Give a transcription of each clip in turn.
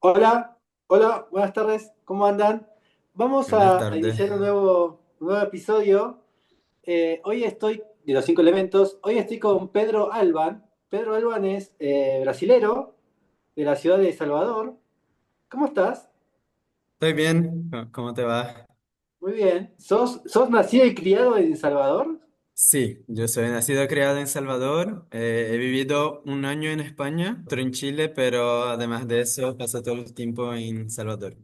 Hola, hola, buenas tardes, ¿cómo andan? Vamos Buenas a tardes. iniciar un nuevo episodio. Hoy estoy, de los cinco elementos, hoy estoy con Pedro Alban. Pedro Alban es brasilero de la ciudad de Salvador. ¿Cómo estás? Estoy bien. ¿Cómo te va? Muy bien. ¿Sos nacido y criado en Salvador? Sí, yo soy nacido y criado en Salvador. He vivido un año en España, otro en Chile, pero además de eso paso todo el tiempo en Salvador.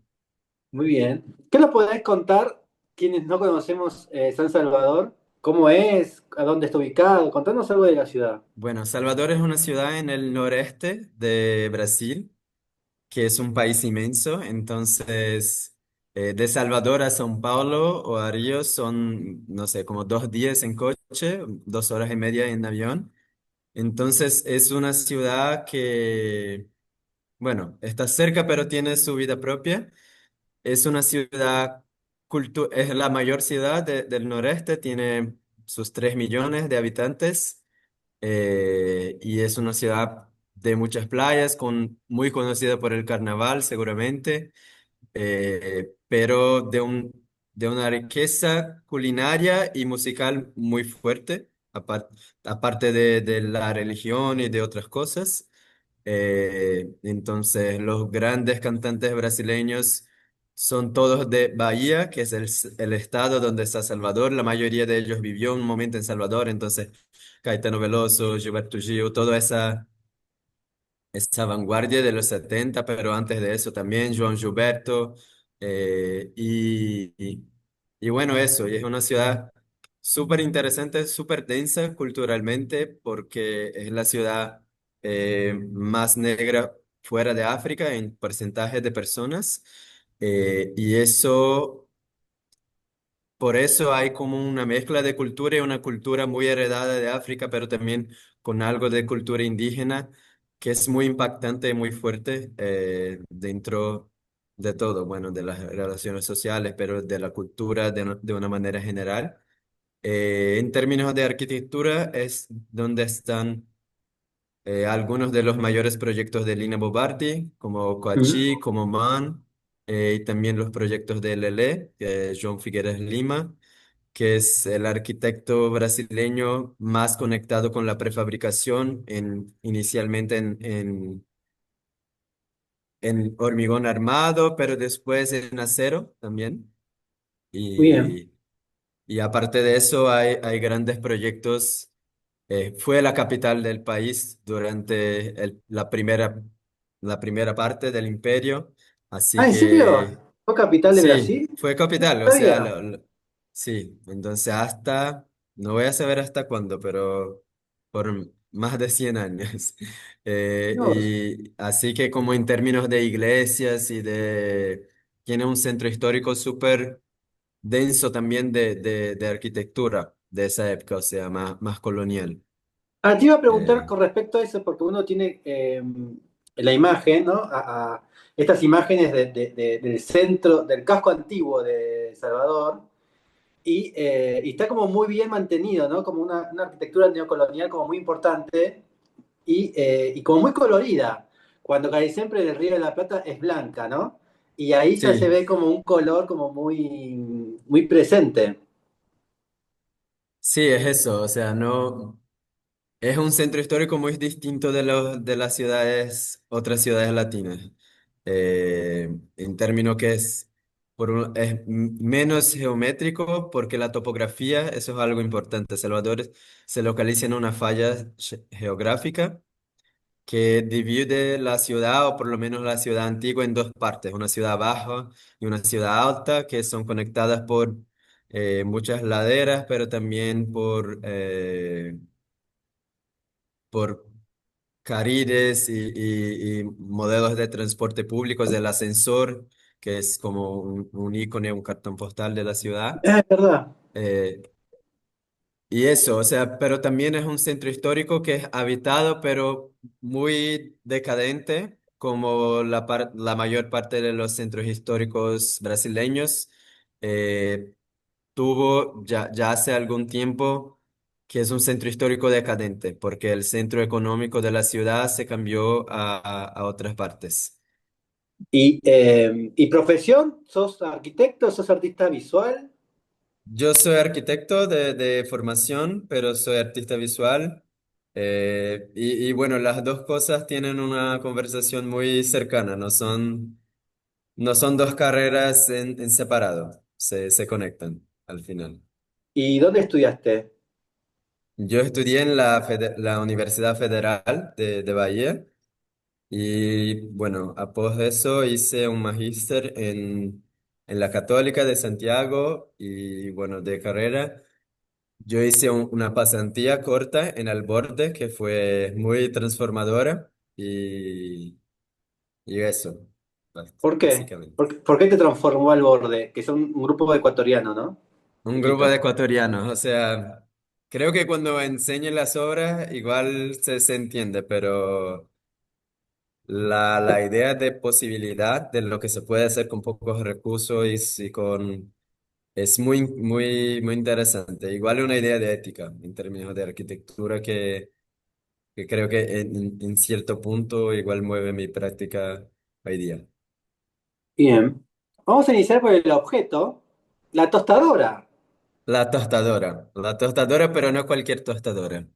Muy bien. ¿Qué nos podés contar quienes no conocemos San Salvador? ¿Cómo es? ¿A dónde está ubicado? Contanos algo de la ciudad. Bueno, Salvador es una ciudad en el noreste de Brasil, que es un país inmenso. Entonces, de Salvador a São Paulo o a Río son, no sé, como 2 días en coche, 2 horas y media en avión. Entonces, es una ciudad que bueno, está cerca, pero tiene su vida propia. Es una ciudad, es la mayor ciudad del noreste, tiene sus 3 millones de habitantes y es una ciudad de muchas playas, muy conocida por el carnaval seguramente, pero de una riqueza culinaria y musical muy fuerte, aparte de la religión y de otras cosas. Entonces, los grandes cantantes brasileños son todos de Bahía, que es el estado donde está Salvador. La mayoría de ellos vivió un momento en Salvador, entonces Caetano Veloso, Gilberto Gil, toda esa vanguardia de los 70, pero antes de eso también João Gilberto. Y bueno, eso, y es una ciudad súper interesante, súper densa culturalmente, porque es la ciudad más negra fuera de África en porcentaje de personas. Y eso por eso hay como una mezcla de cultura y una cultura muy heredada de África, pero también con algo de cultura indígena, que es muy impactante y muy fuerte dentro de todo, bueno, de las relaciones sociales, pero de la cultura de una manera general. En términos de arquitectura, es donde están algunos de los mayores proyectos de Lina Bobardi, como Coachí, como MAN, y también los proyectos de Lelé, João Figueres Lima, que es el arquitecto brasileño más conectado con la prefabricación, inicialmente en hormigón armado, pero después en acero también. Muy bien. Y, y aparte de eso, hay grandes proyectos. Fue la capital del país durante la primera parte del imperio, así Ah, ¿en serio? que ¿Fue capital de sí, Brasil? fue No capital, o sea, sabía. sí, entonces no voy a saber hasta cuándo, pero por más de 100 años. Dios. Y así que como en términos de iglesias tiene un centro histórico súper denso también de arquitectura de esa época, o sea, más colonial. Ah, te iba a preguntar Eh, con respecto a eso, porque uno tiene la imagen, ¿no? Estas imágenes del centro, del casco antiguo de Salvador, y está como muy bien mantenido, ¿no? Como una arquitectura neocolonial como muy importante y como muy colorida. Cuando casi siempre del Río de la Plata es blanca, ¿no? Y ahí ya se sí, ve como un color como muy, muy presente. sí, es eso, o sea, no. Es un centro histórico muy distinto de las otras ciudades latinas. En términos que es menos geométrico porque la topografía, eso es algo importante. Salvador se localiza en una falla geográfica que divide la ciudad, o por lo menos la ciudad antigua, en dos partes, una ciudad baja y una ciudad alta, que son conectadas por muchas laderas, pero también por carriles y modelos de transporte públicos, el ascensor, que es como un icono, un cartón postal de la ciudad. Es verdad. Eh, y eso, o sea, pero también es un centro histórico que es habitado, pero muy decadente, como la mayor parte de los centros históricos brasileños. Eh, tuvo ya hace algún tiempo que es un centro histórico decadente, porque el centro económico de la ciudad se cambió a otras partes. ¿Y profesión? ¿Sos arquitecto? ¿Sos artista visual? Yo soy arquitecto de formación, pero soy artista visual. Y bueno, las dos cosas tienen una conversación muy cercana, no son dos carreras en separado, se conectan al final. ¿Y dónde estudiaste? Yo estudié en la Universidad Federal de Bahía y bueno, após de eso hice un magíster en la Católica de Santiago y bueno, de carrera. Yo hice una pasantía corta en Alborde que fue muy transformadora y eso, ¿Por qué? básicamente. ¿Por qué te transformó al borde? Que son un grupo ecuatoriano, ¿no? Un grupo Chiquito. de ecuatorianos, o sea, creo que cuando enseñen las obras igual se entiende, pero la idea de posibilidad de lo que se puede hacer con pocos recursos y con es muy interesante. Igual una idea de ética en términos de arquitectura que creo que en cierto punto igual mueve mi práctica hoy día. Bien. Vamos a iniciar por el objeto, la tostadora. La tostadora, pero no cualquier tostadora.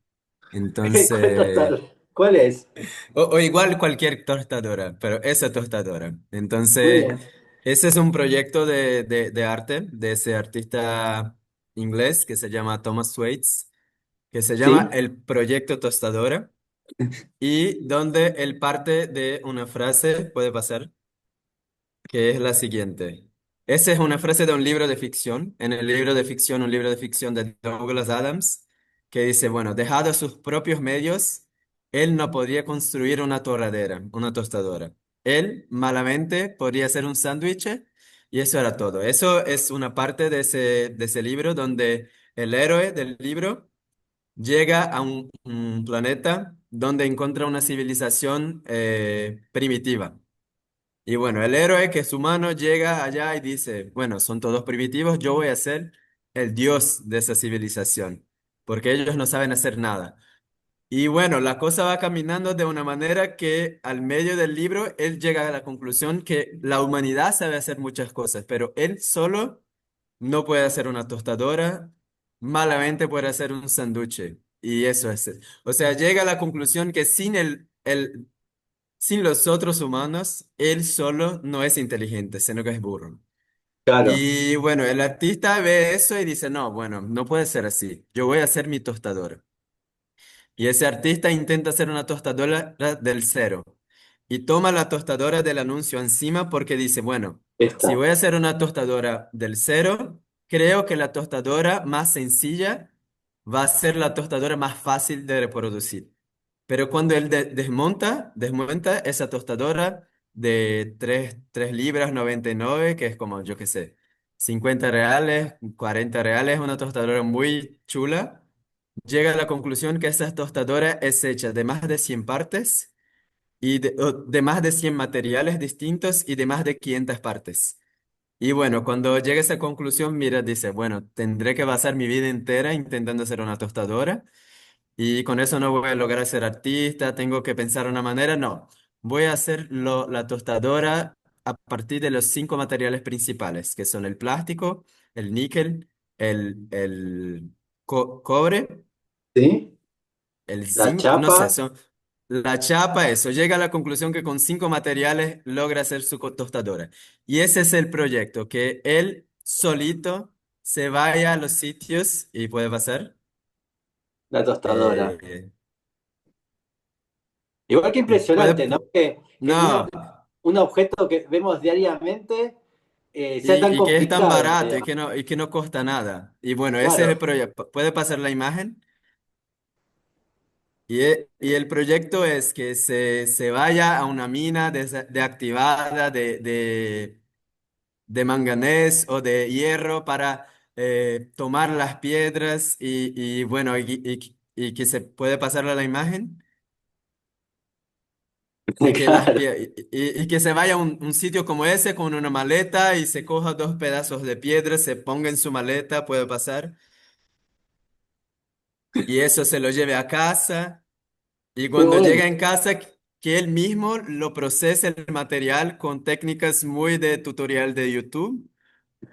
¿Cuál Entonces, tostadora? ¿Cuál es? o igual cualquier tostadora, pero esa tostadora. Muy Entonces, bien. ese es un proyecto de arte de ese artista inglés que se llama Thomas Waits, que se llama ¿Sí? el Proyecto Tostadora y donde él parte de una frase, puede pasar, que es la siguiente. Esa es una frase de un libro de ficción, en el libro de ficción, un libro de ficción de Douglas Adams, que dice, bueno, dejado a sus propios medios, él no podría construir una torradera, una tostadora. Él malamente podría hacer un sándwich y eso era todo. Eso es una parte de ese libro donde el héroe del libro llega a un planeta donde encuentra una civilización primitiva. Y bueno, el héroe que es humano llega allá y dice, bueno, son todos primitivos, yo voy a ser el dios de esa civilización, porque ellos no saben hacer nada. Y bueno, la cosa va caminando de una manera que al medio del libro él llega a la conclusión que la humanidad sabe hacer muchas cosas, pero él solo no puede hacer una tostadora, malamente puede hacer un sándwich. Y eso es. O sea, llega a la conclusión que sin los otros humanos, él solo no es inteligente, sino que es burro. Claro. Y bueno, el artista ve eso y dice, no, bueno, no puede ser así. Yo voy a hacer mi tostadora. Y ese artista intenta hacer una tostadora del cero. Y toma la tostadora del anuncio encima porque dice, bueno, si Esta. voy a hacer una tostadora del cero, creo que la tostadora más sencilla va a ser la tostadora más fácil de reproducir. Pero cuando él desmonta esa tostadora de 3 libras 99 que es como, yo qué sé, 50 reales, 40 reales, una tostadora muy chula, llega a la conclusión que esa tostadora es hecha de más de 100 partes y de más de 100 materiales distintos y de más de 500 partes. Y bueno, cuando llega a esa conclusión, mira, dice, bueno, tendré que basar mi vida entera intentando hacer una tostadora y con eso no voy a lograr ser artista, tengo que pensar una manera, no, voy a hacer la tostadora a partir de los 5 materiales principales, que son el plástico, el níquel, el cobre, ¿Sí? el La zinc, no sé, chapa. son la chapa, eso. Llega a la conclusión que con 5 materiales logra hacer su tostadora. Y ese es el proyecto, que él solito se vaya a los sitios y puede pasar. La tostadora. eh, Igual que y impresionante, ¿no? puede, Que no, un objeto que vemos diariamente sea tan y que es tan complicado en barato realidad. y que no cuesta nada. Y bueno, ese es el Claro. proyecto. ¿Puede pasar la imagen? Y el proyecto es que se vaya a una mina deactivada de manganés o de hierro para tomar las piedras y bueno, y que se puede pasar a la imagen y que Claro. y que se vaya a un sitio como ese con una maleta y se coja 2 pedazos de piedra, se ponga en su maleta, puede pasar, y eso se lo lleve a casa y Qué cuando bueno. llega en casa que él mismo lo procese el material con técnicas muy de tutorial de YouTube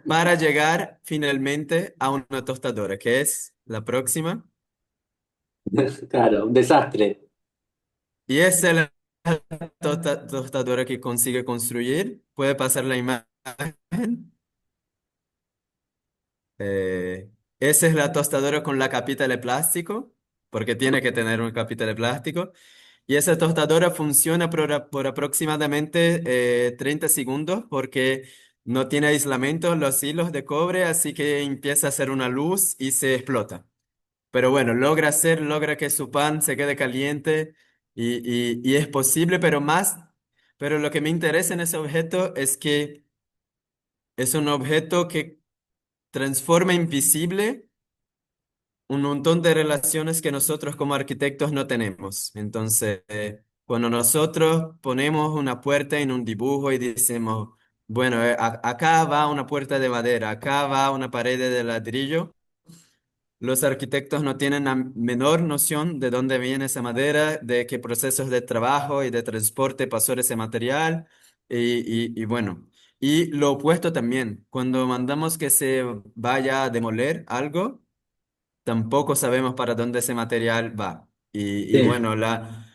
para llegar finalmente a una tostadora, que es la próxima. Claro, un desastre. Y esa es la tostadora que consigue construir. Puede pasar la imagen. Eh, Esa es la tostadora con la capita de plástico, porque tiene que tener una capita de plástico. Y esa tostadora funciona por aproximadamente 30 segundos porque no tiene aislamiento los hilos de cobre, así que empieza a hacer una luz y se explota. Pero bueno, logra que su pan se quede caliente y es posible, pero lo que me interesa en ese objeto es que es un objeto que transforma invisible un montón de relaciones que nosotros como arquitectos no tenemos. Entonces, cuando nosotros ponemos una puerta en un dibujo y decimos, bueno, acá va una puerta de madera, acá va una pared de ladrillo, los arquitectos no tienen la menor noción de dónde viene esa madera, de qué procesos de trabajo y de transporte pasó ese material. Y bueno, y lo opuesto también, cuando mandamos que se vaya a demoler algo, tampoco sabemos para dónde ese material va. Y Sí. bueno, la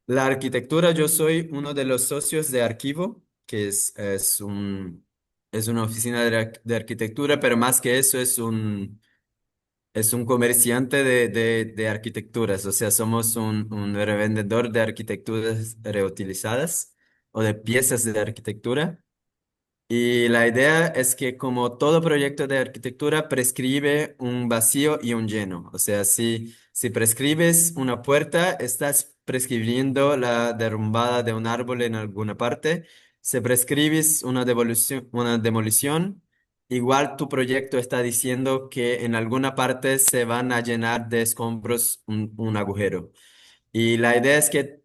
arquitectura, yo soy uno de los socios de Arquivo, que es una oficina de arquitectura, pero más que eso es un comerciante de arquitecturas, o sea, somos un revendedor de arquitecturas reutilizadas o de piezas de arquitectura. Y la idea es que como todo proyecto de arquitectura prescribe un vacío y un lleno. O sea, si prescribes una puerta, estás prescribiendo la derrumbada de un árbol en alguna parte. Si prescribes una demolición, igual tu proyecto está diciendo que en alguna parte se van a llenar de escombros un agujero. Y la idea es que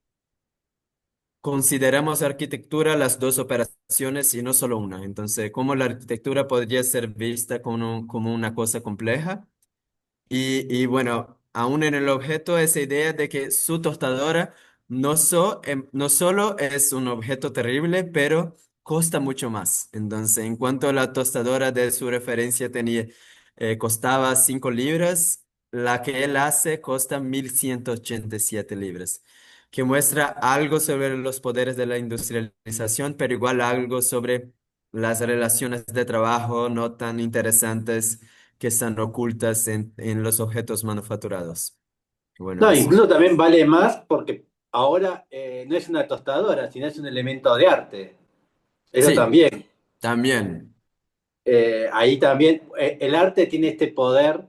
consideramos arquitectura las dos operaciones y no solo una. Entonces, ¿cómo la arquitectura podría ser vista como una cosa compleja? Y bueno, aún en el objeto, esa idea de que su tostadora no solo es un objeto terrible, pero costa mucho más. Entonces, en cuanto a la tostadora de su referencia costaba 5 libras, la que él hace costa 1.187 libras, que muestra algo sobre los poderes de la industrialización, pero igual algo sobre las relaciones de trabajo no tan interesantes que están ocultas en los objetos manufacturados. Bueno, No, eso. incluso también vale más porque ahora no es una tostadora, sino es un elemento de arte. Eso Sí, también. también, Ahí también el arte tiene este poder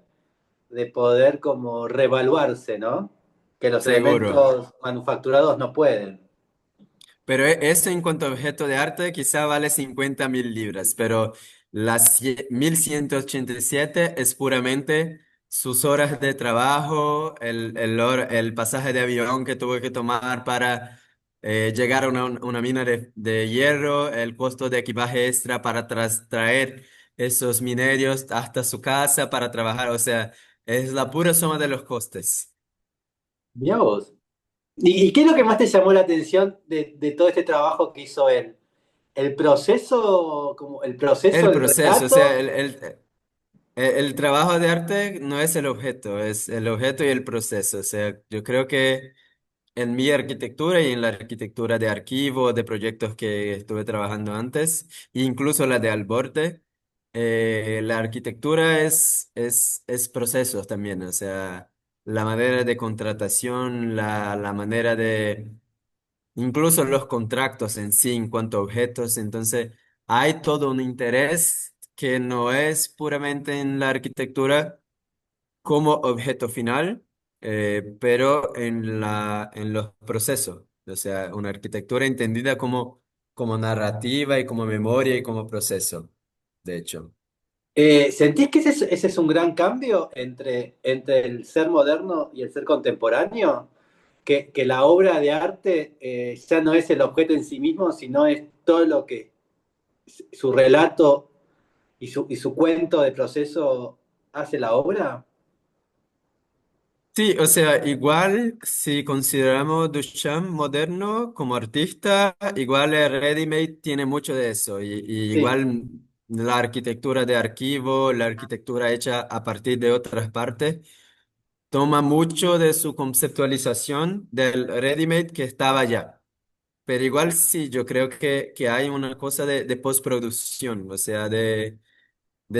de poder como revaluarse, ¿no? Que los seguro. elementos manufacturados no pueden. Pero eso en cuanto a objeto de arte quizá vale 50.000 libras, pero las 1.187 es puramente sus horas de trabajo, el pasaje de avión que tuvo que tomar para llegar a una mina de hierro, el costo de equipaje extra para traer esos minerios hasta su casa para trabajar, o sea, es la pura suma de los costes. Mirá vos. ¿Y qué es lo que más te llamó la atención de todo este trabajo que hizo él? ¿El proceso, como el proceso El del proceso, o sea, relato? el trabajo de arte no es el objeto, es el objeto y el proceso. O sea, yo creo que en mi arquitectura y en la arquitectura de archivo, de proyectos que estuve trabajando antes, incluso la de Alborte, la arquitectura es procesos también. O sea, la manera de contratación, la manera de incluso los contratos en sí, en cuanto a objetos, entonces hay todo un interés que no es puramente en la arquitectura como objeto final, pero en los procesos, o sea, una arquitectura entendida como narrativa y como memoria y como proceso, de hecho. ¿Sentís que ese es un gran cambio entre el ser moderno y el ser contemporáneo? Que la obra de arte ya no es el objeto en sí mismo, sino es todo lo que su relato y su cuento de proceso hace la obra. Sí, o sea, igual si consideramos Duchamp moderno como artista, igual el ready-made tiene mucho de eso. Y Sí, igual la arquitectura de archivo, la arquitectura hecha a partir de otras partes, toma mucho de su conceptualización del ready-made que estaba ya. Pero igual sí, yo creo que hay una cosa de postproducción, o sea, de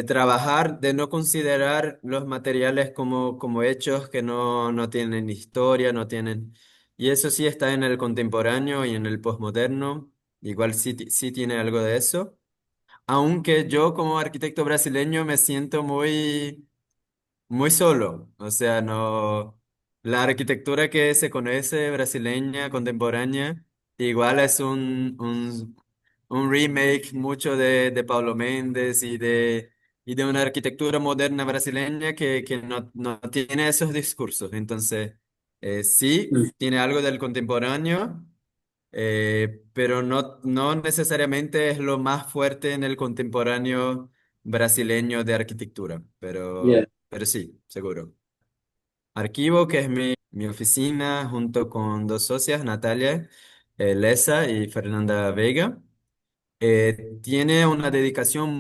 trabajar, de no considerar los materiales como hechos que no tienen historia, no tienen... Y eso sí está en el contemporáneo y en el posmoderno, igual sí, sí tiene algo de eso. Aunque yo como arquitecto brasileño me siento muy solo, o sea, no, la arquitectura que se conoce brasileña contemporánea, igual es un remake mucho de Paulo Méndez y de una arquitectura moderna brasileña que no tiene esos discursos. Entonces, sí, mm, tiene algo del contemporáneo, pero no necesariamente es lo más fuerte en el contemporáneo brasileño de arquitectura, bien. pero sí, seguro. Arquivo, que es mi oficina, junto con dos socias, Natalia Leza y Fernanda Vega, tiene una dedicación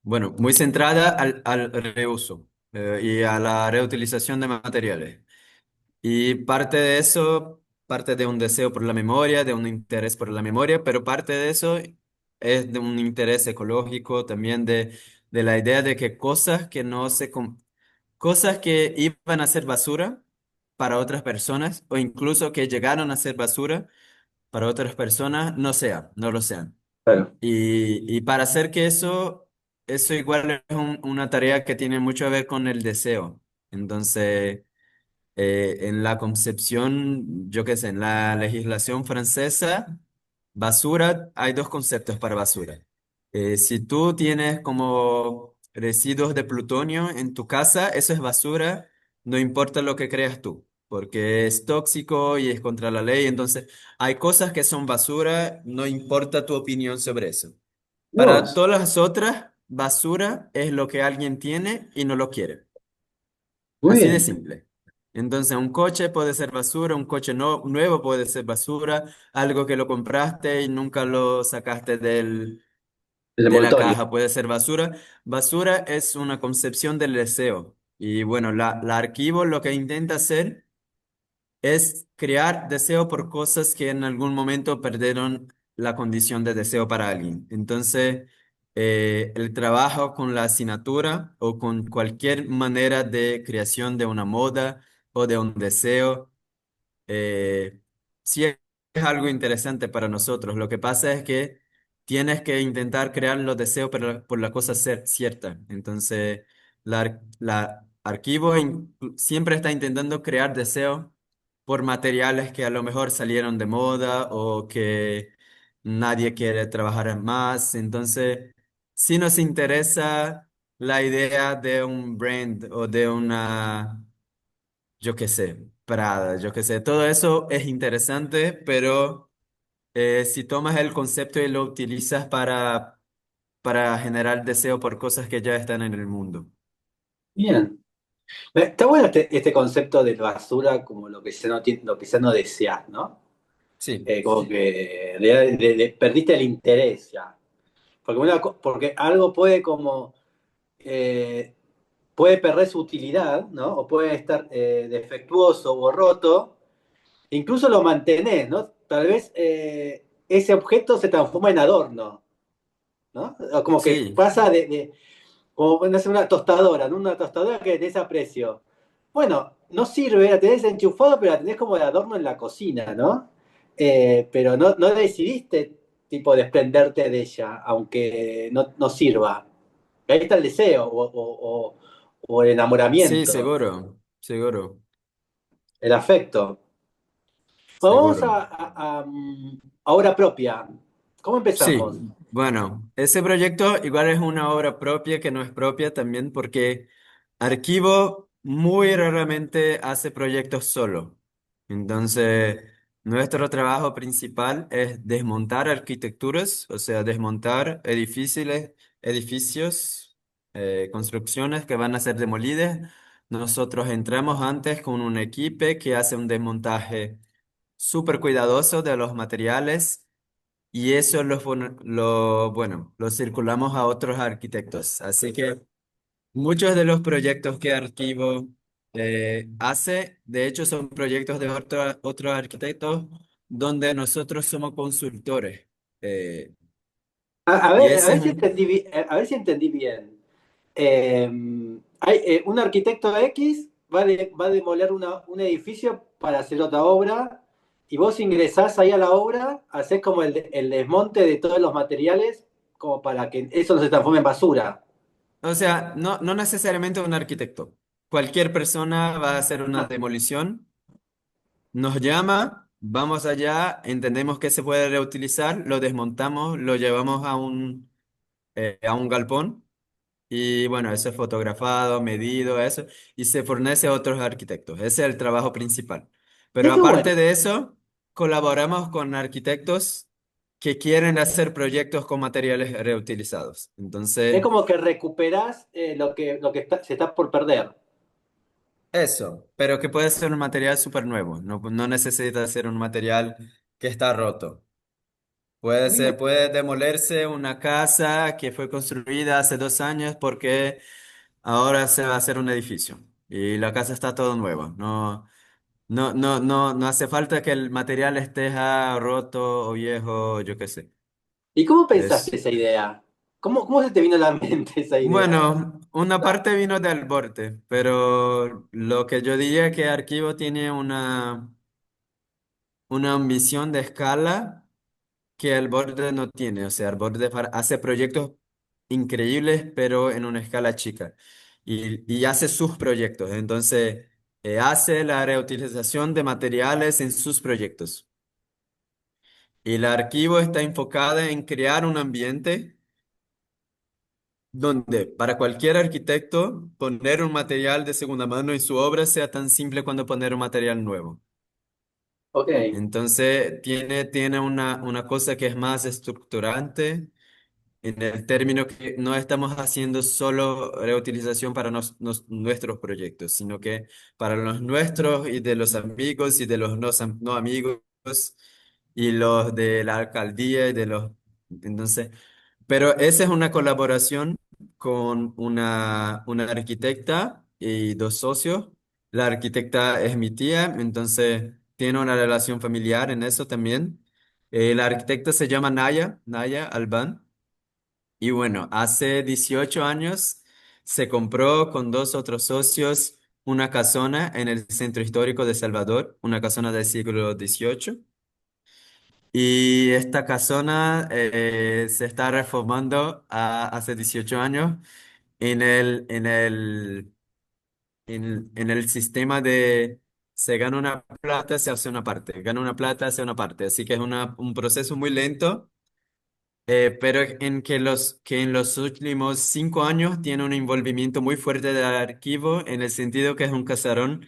bueno, muy centrada al reuso, y a la reutilización de materiales. Y parte de eso, parte de un deseo por la memoria, de un interés por la memoria, pero parte de eso es de un interés ecológico, también de la idea de que cosas que no se... cosas que iban a ser basura para otras personas o incluso que llegaron a ser basura para otras personas no lo sean. Claro. Y para hacer que eso igual es una tarea que tiene mucho que ver con el deseo. Entonces... en la concepción, yo qué sé, en la legislación francesa, basura, hay dos conceptos para basura. Si tú tienes como residuos de plutonio en tu casa, eso es basura, no importa lo que creas tú, porque es tóxico y es contra la ley. Entonces, hay cosas que son basura, no importa tu opinión sobre eso. Para Dios, todas las otras, basura es lo que alguien tiene y no lo quiere. muy Así de bien. simple. Entonces, un coche puede ser basura, un coche nuevo puede ser basura, algo que lo compraste y nunca lo sacaste El de la envoltorio. caja puede ser basura. Basura es una concepción del deseo. Y bueno, la archivo lo que intenta hacer es crear deseo por cosas que en algún momento perdieron la condición de deseo para alguien. Entonces, el trabajo con la asignatura o con cualquier manera de creación de una moda o de un deseo, sí es algo interesante para nosotros. Lo que pasa es que tienes que intentar crear los deseos por la cosa ser cierta. Entonces, la archivo siempre está intentando crear deseos por materiales que a lo mejor salieron de moda o que nadie quiere trabajar más. Entonces, sí nos interesa la idea de un brand o de una, yo qué sé, Prada, yo qué sé. Todo eso es interesante, pero si tomas el concepto y lo utilizas para generar deseo por cosas que ya están en el mundo. Bien. Está bueno este concepto de basura como lo que ya no, lo que ya no deseas, ¿no? Sí, Como que perdiste el interés ya. Porque, porque algo puede como eh, puede perder su utilidad, ¿no? O puede estar defectuoso o roto, incluso lo mantenés, ¿no? Tal vez ese objeto se transforma en adorno, ¿no? O como que sí, pasa como no sé, una tostadora, ¿no? Una tostadora que tenés a precio. Bueno, no sirve, la tenés enchufado, pero la tenés como de adorno en la cocina, ¿no? Pero no decidiste, tipo, desprenderte de ella, aunque no sirva. Ahí está el deseo o el sí, enamoramiento, seguro, seguro, el afecto. Bueno, vamos seguro. a obra propia. ¿Cómo Sí, empezamos? bueno, ese proyecto igual es una obra propia que no es propia también porque Arquivo muy raramente hace proyectos solo. Entonces, nuestro trabajo principal es desmontar arquitecturas, o sea, desmontar edificios, construcciones que van a ser demolidas nosotros entramos antes con un equipo que hace un desmontaje súper cuidadoso de los materiales y eso bueno, lo circulamos a otros arquitectos. Así que muchos de los proyectos que Arquivo hace, de hecho, son proyectos de otros arquitectos donde nosotros somos consultores. Eh, y A ese ver es si un, entendí, a ver si entendí bien. Eh, un arquitecto X va a demoler un edificio para hacer otra obra y vos ingresás ahí a la obra, hacés como el desmonte de todos los materiales como para que eso no se transforme en basura. o sea, no necesariamente un arquitecto. Cualquier persona va a hacer una Ah, demolición, nos llama, vamos allá, entendemos que se puede reutilizar, lo desmontamos, lo llevamos a un galpón. Y bueno, eso es fotografado, medido, eso, y se fornece a otros arquitectos. Ese es el trabajo principal. Pero eso es bueno. aparte de eso, colaboramos con arquitectos que quieren hacer proyectos con materiales reutilizados. Es Entonces, como que recuperás lo que se está por perder. eso, pero que puede ser un material súper nuevo. No necesita ser un material que está roto. Bien. Puede demolerse una casa que fue construida hace 2 años porque ahora se va a hacer un edificio y la casa está todo nuevo. No hace falta que el material esté ya roto o viejo, yo qué sé. ¿Y cómo pensaste Es, esa idea? ¿Cómo se te vino a la mente esa idea? bueno, una parte vino del borde, pero lo que yo diría que Arquivo tiene una ambición de escala que el borde no tiene. O sea, el borde hace proyectos increíbles, pero en una escala chica. Y hace sus proyectos. Entonces, hace la reutilización de materiales en sus proyectos. Y el archivo está enfocada en crear un ambiente donde para cualquier arquitecto poner un material de segunda mano en su obra sea tan simple cuando poner un material nuevo. Ok, Entonces, tiene una cosa que es más estructurante en el término que no estamos haciendo solo reutilización para nuestros proyectos, sino que para los nuestros y de los amigos y de los no amigos y los de la alcaldía y de los... Entonces, pero esa es una colaboración con una arquitecta y dos socios. La arquitecta es mi tía, entonces tiene una relación familiar en eso también. La arquitecta se llama Naya Albán. Y bueno, hace 18 años se compró con dos otros socios una casona en el centro histórico de Salvador, una casona del siglo XVIII. Y esta casona se está reformando hace 18 años en el sistema de se gana una plata, se hace una parte, gana una plata, hace una parte. Así que es un proceso muy lento pero que en los últimos 5 años tiene un envolvimiento muy fuerte del archivo, en el sentido que es un casarón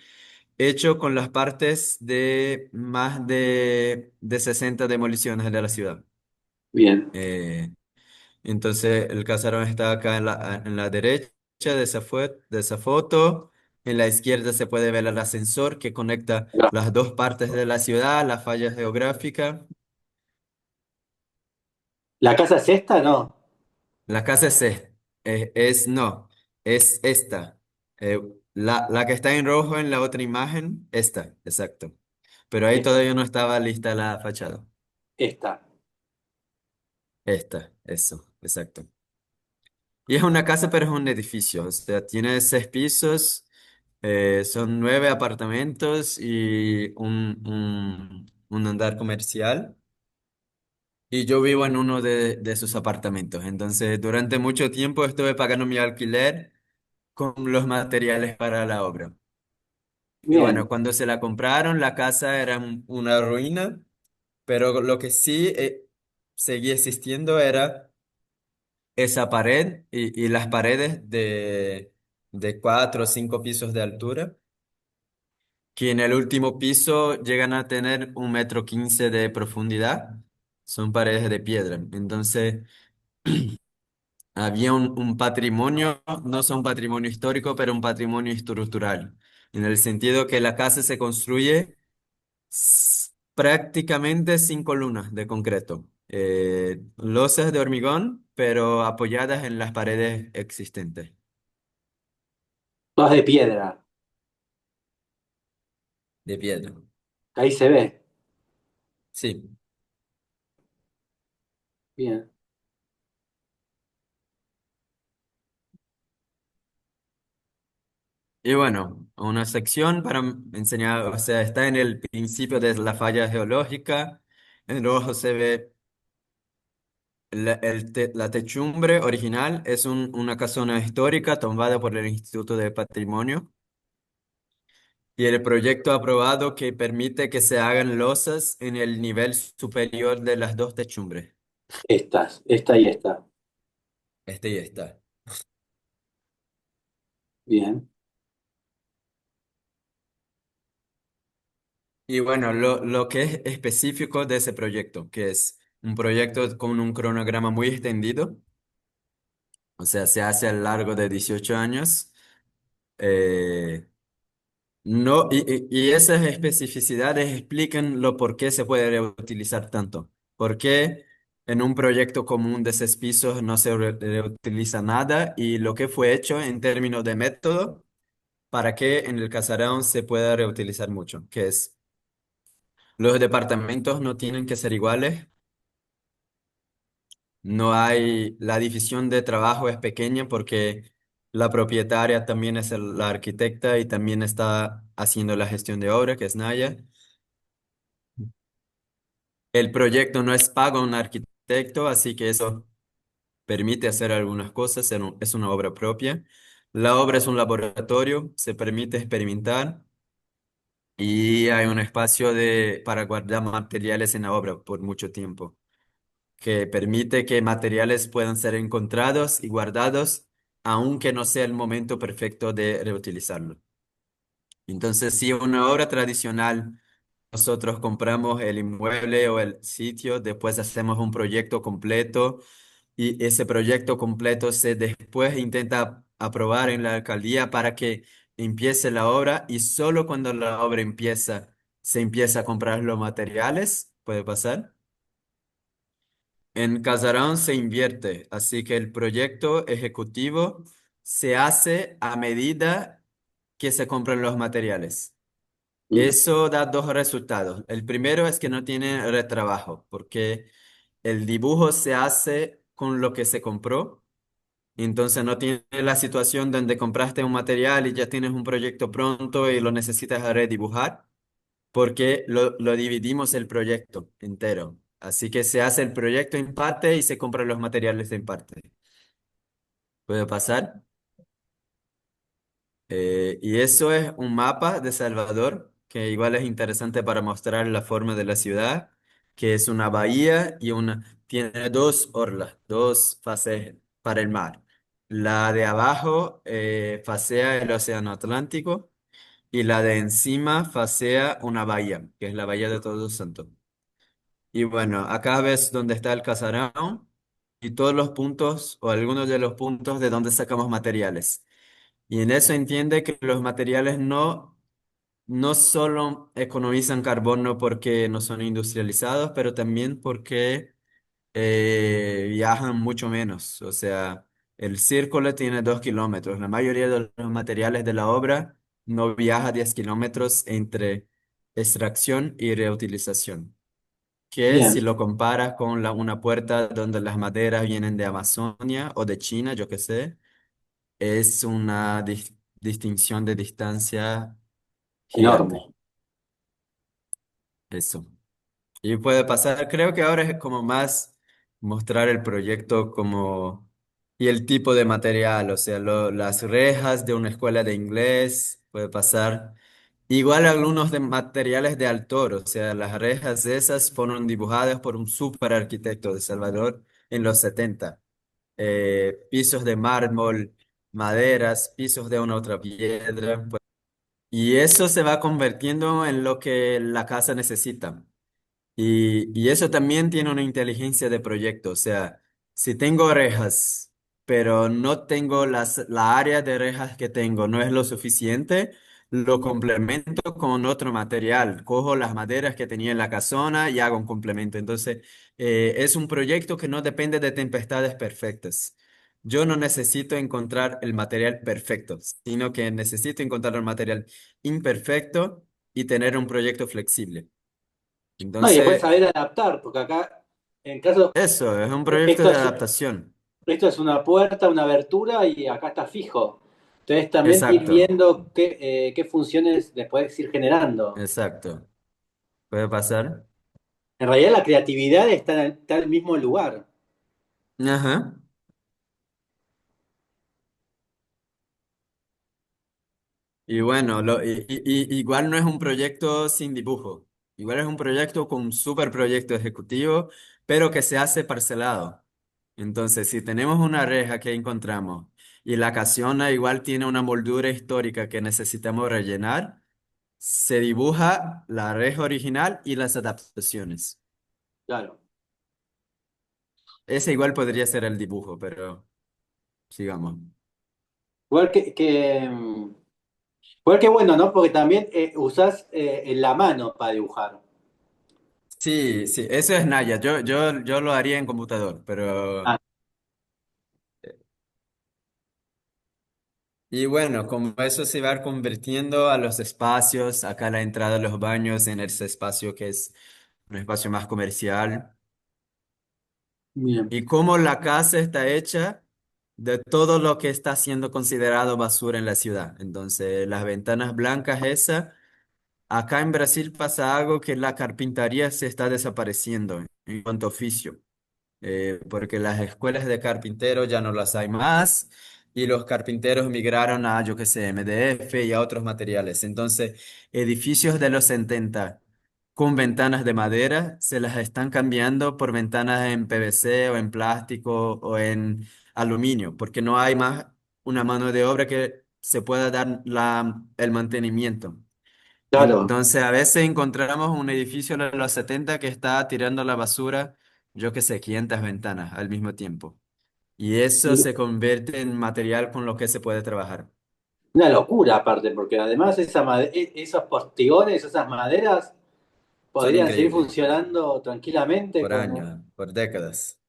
hecho con las partes de más de 60 demoliciones de la ciudad. bien. Eh, entonces, el casarón está acá en la derecha de esa foto. En la izquierda se puede ver el ascensor que conecta las dos partes de la ciudad, la falla geográfica. ¿La casa es esta? No. La casa no, es esta. Eh, la que está en rojo en la otra imagen, esta, exacto. Pero ahí Esta. todavía no estaba lista la fachada. Esta. Esta, eso, exacto. Y es una casa, pero es un edificio. O sea, tiene 6 pisos, son 9 apartamentos y un andar comercial. Y yo vivo en uno de sus apartamentos. Entonces, durante mucho tiempo estuve pagando mi alquiler con los materiales para la obra. Y bueno, Bien, cuando se la compraron, la casa era una ruina, pero lo que sí seguía existiendo era esa pared y las paredes de 4 o 5 pisos de altura, que en el último piso llegan a tener 1,15 m de profundidad. Son paredes de piedra. Entonces, había un patrimonio, no son patrimonio histórico, pero un patrimonio estructural, en el sentido que la casa se construye prácticamente sin columnas de concreto, losas de hormigón, pero apoyadas en las paredes existentes, Todas de piedra. de piedra. Ahí se ve. Sí. Bien. Y bueno, una sección para enseñar, o sea, está en el principio de la falla geológica, en rojo se ve la techumbre original, es una casona histórica tomada por el Instituto de Patrimonio. Y el proyecto aprobado que permite que se hagan losas en el nivel superior de las dos techumbres. Estas, esta y esta. Este ya está. Bien. Y bueno, lo que es específico de ese proyecto, que es un proyecto con un cronograma muy extendido, o sea, se hace a lo largo de 18 años. eh, no, y esas especificidades explican lo por qué se puede reutilizar tanto. ¿Por qué en un proyecto común de 6 pisos no se reutiliza nada? Y lo que fue hecho en términos de método para que en el casarón se pueda reutilizar mucho, que es los departamentos no tienen que ser iguales, no hay, la división de trabajo es pequeña porque la propietaria también es la arquitecta y también está haciendo la gestión de obra, que es Naya. El proyecto no es pago a un arquitecto, así que eso permite hacer algunas cosas, es una obra propia. La obra es un laboratorio, se permite experimentar y hay un espacio para guardar materiales en la obra por mucho tiempo, que permite que materiales puedan ser encontrados y guardados, aunque no sea el momento perfecto de reutilizarlo. Entonces, si una obra tradicional, nosotros compramos el inmueble o el sitio, después hacemos un proyecto completo y ese proyecto completo se después intenta aprobar en la alcaldía para que empiece la obra y solo cuando la obra empieza, se empieza a comprar los materiales, puede pasar. En Casarón se invierte, así que el proyecto ejecutivo se hace a medida que se compran los materiales. Mm. Eso da dos resultados. El primero es que no tiene retrabajo, porque el dibujo se hace con lo que se compró. Entonces no tiene la situación donde compraste un material y ya tienes un proyecto pronto y lo necesitas redibujar, porque lo dividimos el proyecto entero. Así que se hace el proyecto en parte y se compran los materiales en parte. ¿Puede pasar? Y eso es un mapa de Salvador, que igual es interesante para mostrar la forma de la ciudad, que es una bahía y tiene dos orlas, dos fases para el mar. La de abajo facea el Océano Atlántico y la de encima facea una bahía, que es la Bahía de Todos los Santos. Y bueno, acá ves dónde está el casarón y todos los puntos o algunos de los puntos de donde sacamos materiales. Y en eso entiende que los materiales no solo economizan carbono porque no son industrializados, pero también porque viajan mucho menos. O sea, el círculo tiene 2 kilómetros. La mayoría de los materiales de la obra no viaja 10 kilómetros entre extracción y reutilización. Que si Bien, lo comparas con una puerta donde las maderas vienen de Amazonia o de China, yo qué sé, es una distinción de distancia gigante. enorme. Eso. Y puede pasar, creo que ahora es como más mostrar el proyecto como y el tipo de material, o sea, las rejas de una escuela de inglés, puede pasar. Igual algunos de materiales de autor, o sea, las rejas esas fueron dibujadas por un super arquitecto de Salvador en los 70. Pisos de mármol, maderas, pisos de una otra piedra. Y eso se va convirtiendo en lo que la casa necesita. Y eso también tiene una inteligencia de proyecto. O sea, si tengo rejas, pero no tengo la área de rejas que tengo, no es lo suficiente. Lo complemento con otro material. Cojo las maderas que tenía en la casona y hago un complemento. Entonces, es un proyecto que no depende de tempestades perfectas. Yo no necesito encontrar el material perfecto, sino que necesito encontrar el material imperfecto y tener un proyecto flexible. No, y después Entonces, saber adaptar, porque acá, en caso, eso es un proyecto esto de es, adaptación. esto es una puerta, una abertura y acá está fijo. Entonces también ir Exacto, viendo qué funciones le puedes ir generando. exacto. ¿Puede pasar? En realidad la creatividad está en el mismo lugar. Ajá. Y bueno, igual no es un proyecto sin dibujo. Igual es un proyecto con un super proyecto ejecutivo, pero que se hace parcelado. Entonces, si tenemos una reja que encontramos y la casona igual tiene una moldura histórica que necesitamos rellenar, se dibuja la reja original y las adaptaciones. Claro. Ese igual podría ser el dibujo, pero sigamos. Igual igual que bueno, ¿no? Porque también usás en la mano para dibujar. Sí, sí, eso es Naya. Yo lo haría en computador, pero... Ah, Y bueno, como eso se va convirtiendo a los espacios, acá la entrada de los baños en ese espacio que es un espacio más comercial. bien. Y cómo la casa está hecha de todo lo que está siendo considerado basura en la ciudad. Entonces, las ventanas blancas esas, acá en Brasil pasa algo que la carpintería se está desapareciendo en cuanto a oficio. Porque las escuelas de carpinteros ya no las hay más y los carpinteros migraron a, yo qué sé, MDF y a otros materiales. Entonces, edificios de los 70 con ventanas de madera se las están cambiando por ventanas en PVC o en plástico o en aluminio, porque no hay más una mano de obra que se pueda dar el mantenimiento. Claro. Entonces, a veces encontramos un edificio de los 70 que está tirando la basura, yo qué sé, 500 ventanas al mismo tiempo. Y eso Y se convierte en material con lo que se puede trabajar. una locura aparte, porque además esos postigones, esas maderas, Son podrían seguir increíbles, funcionando tranquilamente por años, por décadas,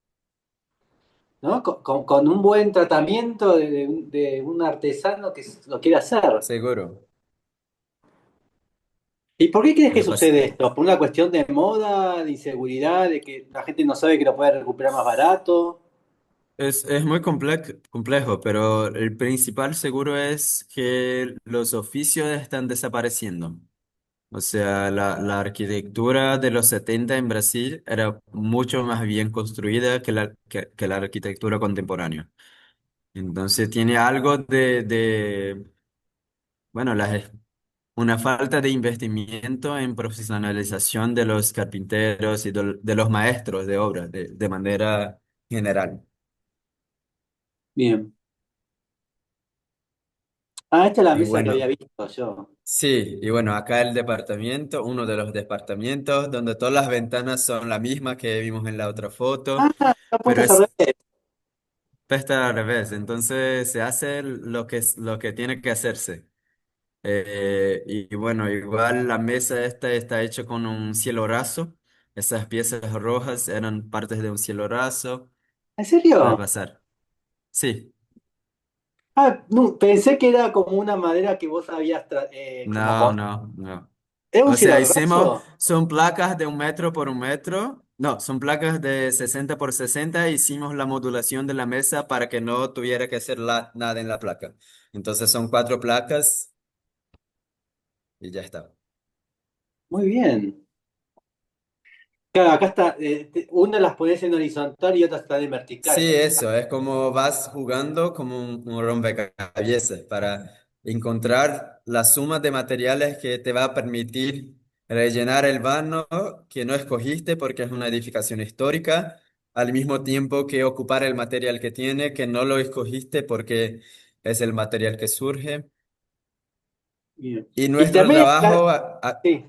¿no? Con un buen tratamiento de un artesano que lo quiere hacer. seguro. ¿Y por qué crees que Me pas- sucede esto? ¿Por una cuestión de moda, de inseguridad, de que la gente no sabe que lo puede recuperar más barato? Es muy complejo, pero el principal seguro es que los oficios están desapareciendo. O sea, la arquitectura de los 70 en Brasil era mucho más bien construida que la arquitectura contemporánea. Entonces tiene algo bueno, una falta de investimiento en profesionalización de los carpinteros y de los maestros de obra de manera general. Bien. Ah, esta es la Y mesa que había bueno, visto yo. sí, y bueno, acá el departamento, uno de los departamentos donde todas las ventanas son la misma que vimos en la otra foto, Ah, está pero puesta al es revés. está al revés, entonces se hace lo que tiene que hacerse. Y bueno, igual la mesa esta está hecha con un cielo raso, esas piezas rojas eran partes de un cielo raso, ¿En puede serio? pasar. Sí, Ah, no, pensé que era como una madera que vos habías no, no, no. ¿Era un O sea, cielo hicimos, raso? son placas de 1 metro por 1 metro. No, son placas de 60 por 60. Hicimos la modulación de la mesa para que no tuviera que hacer nada en la placa. Entonces son 4 placas y ya está. Muy bien. Claro, acá está, una las pones en horizontal y otras están en vertical. Sí, eso, es como vas jugando como un rompecabezas para encontrar la suma de materiales que te va a permitir rellenar el vano que no escogiste porque es una edificación histórica, al mismo tiempo que ocupar el material que tiene, que no lo escogiste porque es el material que surge. Bien. Y Y nuestro también, trabajo sí,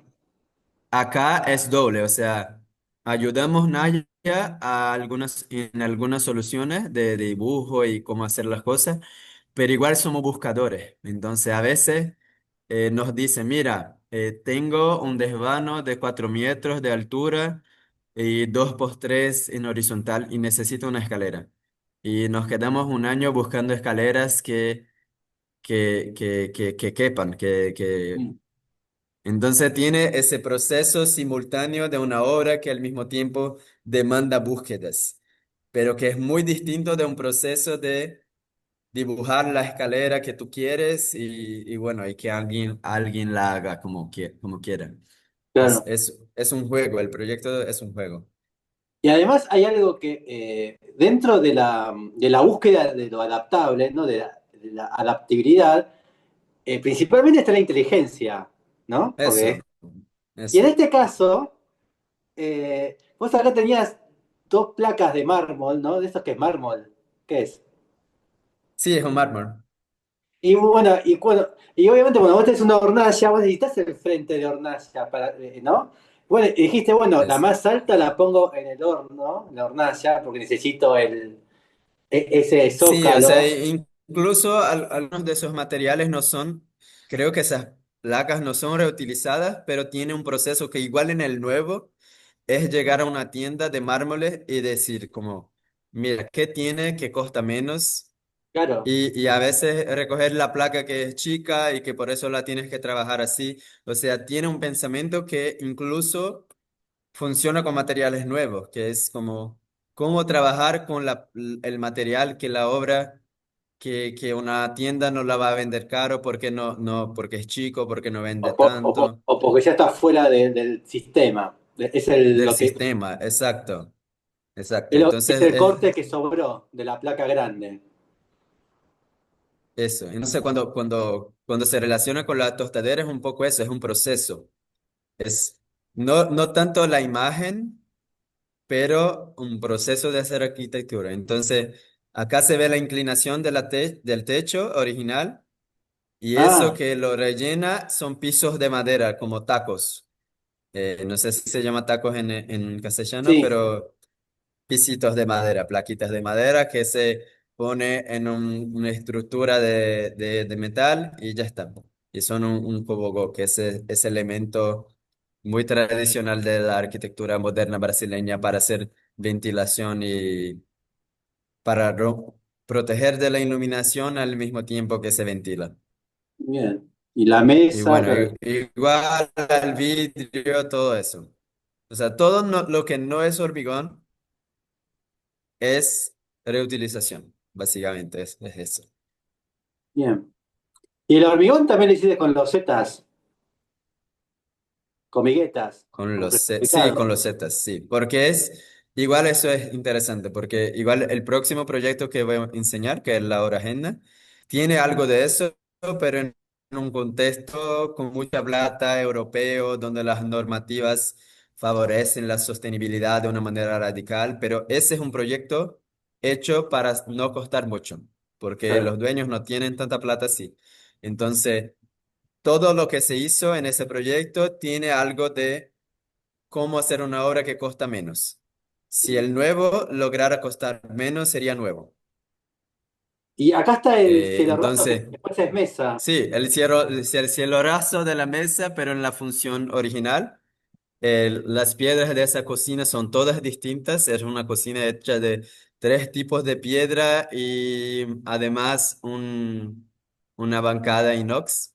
acá es doble, o sea, ayudamos en algunas soluciones de dibujo y cómo hacer las cosas, pero igual somos buscadores. Entonces, a veces nos dicen, mira, tengo un desvano de 4 metros de altura y 2 por 3 en horizontal y necesito una escalera. Y nos quedamos un año buscando escaleras que quepan, Mm. entonces tiene ese proceso simultáneo de una obra que al mismo tiempo demanda búsquedas, pero que es muy distinto de un proceso de dibujar la escalera que tú quieres y bueno, y que alguien la haga como quiera. Es, Claro. es, es un juego, el proyecto es un juego. Y además hay algo que dentro de la búsqueda de lo adaptable, ¿no? De la adaptabilidad, principalmente está la inteligencia, ¿no? Porque, Eso, y en eso. este caso, vos acá tenías dos placas de mármol, ¿no? De esos que es mármol. ¿Qué es? Sí, es un mármol. Y obviamente cuando vos tenés una hornalla, vos necesitas el frente de hornalla, ¿no? Bueno, y dijiste, bueno, la Es. más alta la pongo en el horno, en la hornalla, porque necesito ese Sí, o sea, zócalo. incluso algunos de esos materiales no son, creo que esas placas no son reutilizadas, pero tiene un proceso que igual en el nuevo es llegar a una tienda de mármoles y decir como, mira, ¿qué tiene que costa menos? Claro, Y a veces recoger la placa que es chica y que por eso la tienes que trabajar así. O sea, tiene un pensamiento que incluso funciona con materiales nuevos, que es como cómo trabajar con el material que la obra, que una tienda no la va a vender caro porque porque es chico, porque no vende tanto, o porque ya está fuera del sistema. del sistema, exacto, exacto. Es Entonces, el corte que sobró de la placa grande. eso. Entonces, cuando se relaciona con la tostadera es un poco eso, es un proceso. Es no tanto la imagen, pero un proceso de hacer arquitectura. Entonces, acá se ve la inclinación de del techo original y eso Ah, que lo rellena son pisos de madera, como tacos. No sé si se llama tacos en castellano, sí, pero pisitos de madera, plaquitas de madera que se pone en una estructura de metal y ya está. Y son un cobogó, que es ese elemento muy tradicional de la arquitectura moderna brasileña para hacer ventilación y para proteger de la iluminación al mismo tiempo que se ventila. bien. Y la Y mesa, bueno, claro. igual al vidrio, todo eso. O sea, todo lo que no es hormigón es reutilización, básicamente, es eso. Bien. Y el hormigón también lo hiciste con losetas, con miguetas, con Sí, con prefabricado. los Zetas, sí, porque igual eso es interesante, porque igual el próximo proyecto que voy a enseñar, que es la hora agenda, tiene algo de eso, pero en un contexto con mucha plata europeo, donde las normativas favorecen la sostenibilidad de una manera radical, pero ese es un proyecto hecho para no costar mucho, porque Claro. los dueños no tienen tanta plata así. Entonces, todo lo que se hizo en ese proyecto tiene algo de cómo hacer una obra que costa menos. Si el nuevo lograra costar menos, sería nuevo. Y acá está el cielo raso, que Entonces, después es mesa. sí, el cielo raso de la mesa, pero en la función original. Las piedras de esa cocina son todas distintas. Es una cocina hecha de 3 tipos de piedra y además una bancada inox.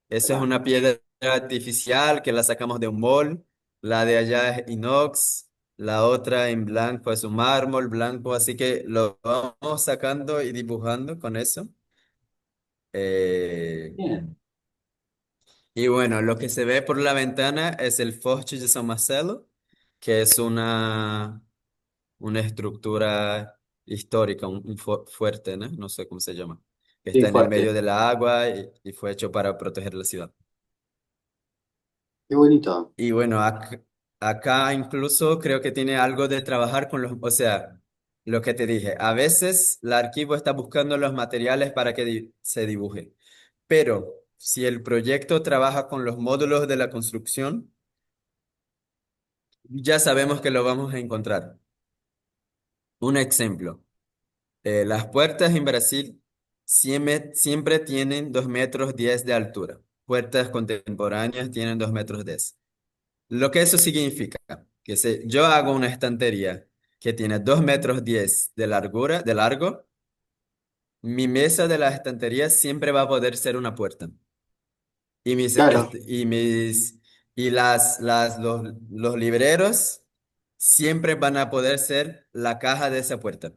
Esa es Mirá, una piedra artificial que la sacamos de un mall. La de allá es inox. La otra en blanco es un mármol blanco. Así que lo vamos sacando y dibujando con eso. Eh, bien. y bueno, lo que se ve por la ventana es el Forte de San Marcelo, que es una estructura histórica, un fuerte, ¿no? No sé cómo se llama. Que Sí, está en el medio fuerte. de la agua y fue hecho para proteger la ciudad. Qué bonito. Y bueno, acá incluso creo que tiene algo de trabajar con o sea, lo que te dije, a veces el archivo está buscando los materiales para que se dibuje, pero si el proyecto trabaja con los módulos de la construcción, ya sabemos que lo vamos a encontrar. Un ejemplo, las puertas en Brasil siempre tienen 2,10 m de altura. Puertas contemporáneas tienen 2,10 m. Lo que eso significa, que si yo hago una estantería que tiene 2,10 m de largo, mi mesa de la estantería siempre va a poder ser una puerta. Y mis, Claro. y mis, y los libreros siempre van a poder ser la caja de esa puerta.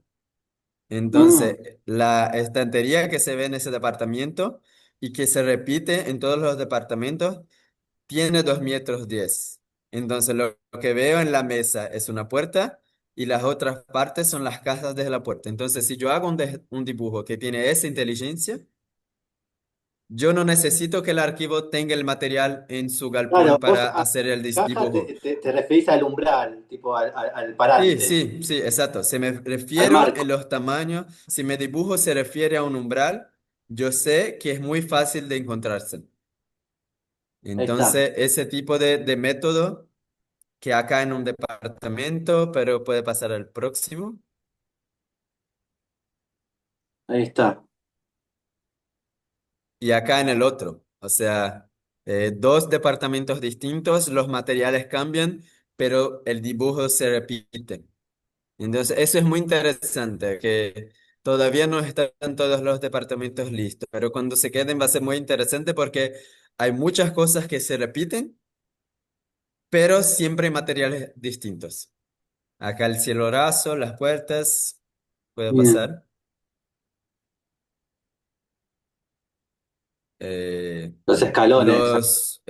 Mm, Entonces, la estantería que se ve en ese departamento y que se repite en todos los departamentos tiene 2,10 m. Entonces, lo que veo en la mesa es una puerta y las otras partes son las cajas de la puerta. Entonces, si yo hago un dibujo que tiene esa inteligencia, yo no necesito que el archivo tenga el material en su claro, galpón vos para a hacer el caja dibujo. te referís al umbral, tipo al Sí, parante, sí, sí, exacto. Si me al refiero marco. en los tamaños, si mi dibujo se refiere a un umbral, yo sé que es muy fácil de encontrarse. Ahí está, Entonces, ese tipo de método que acá en un departamento, pero puede pasar al próximo, ahí está. y acá en el otro. O sea, dos departamentos distintos, los materiales cambian, pero el dibujo se repite. Entonces, eso es muy interesante, que todavía no están todos los departamentos listos, pero cuando se queden va a ser muy interesante porque hay muchas cosas que se repiten, pero siempre hay materiales distintos. Acá el cielo raso, las puertas, puede Bien. pasar. eh, Los escalones.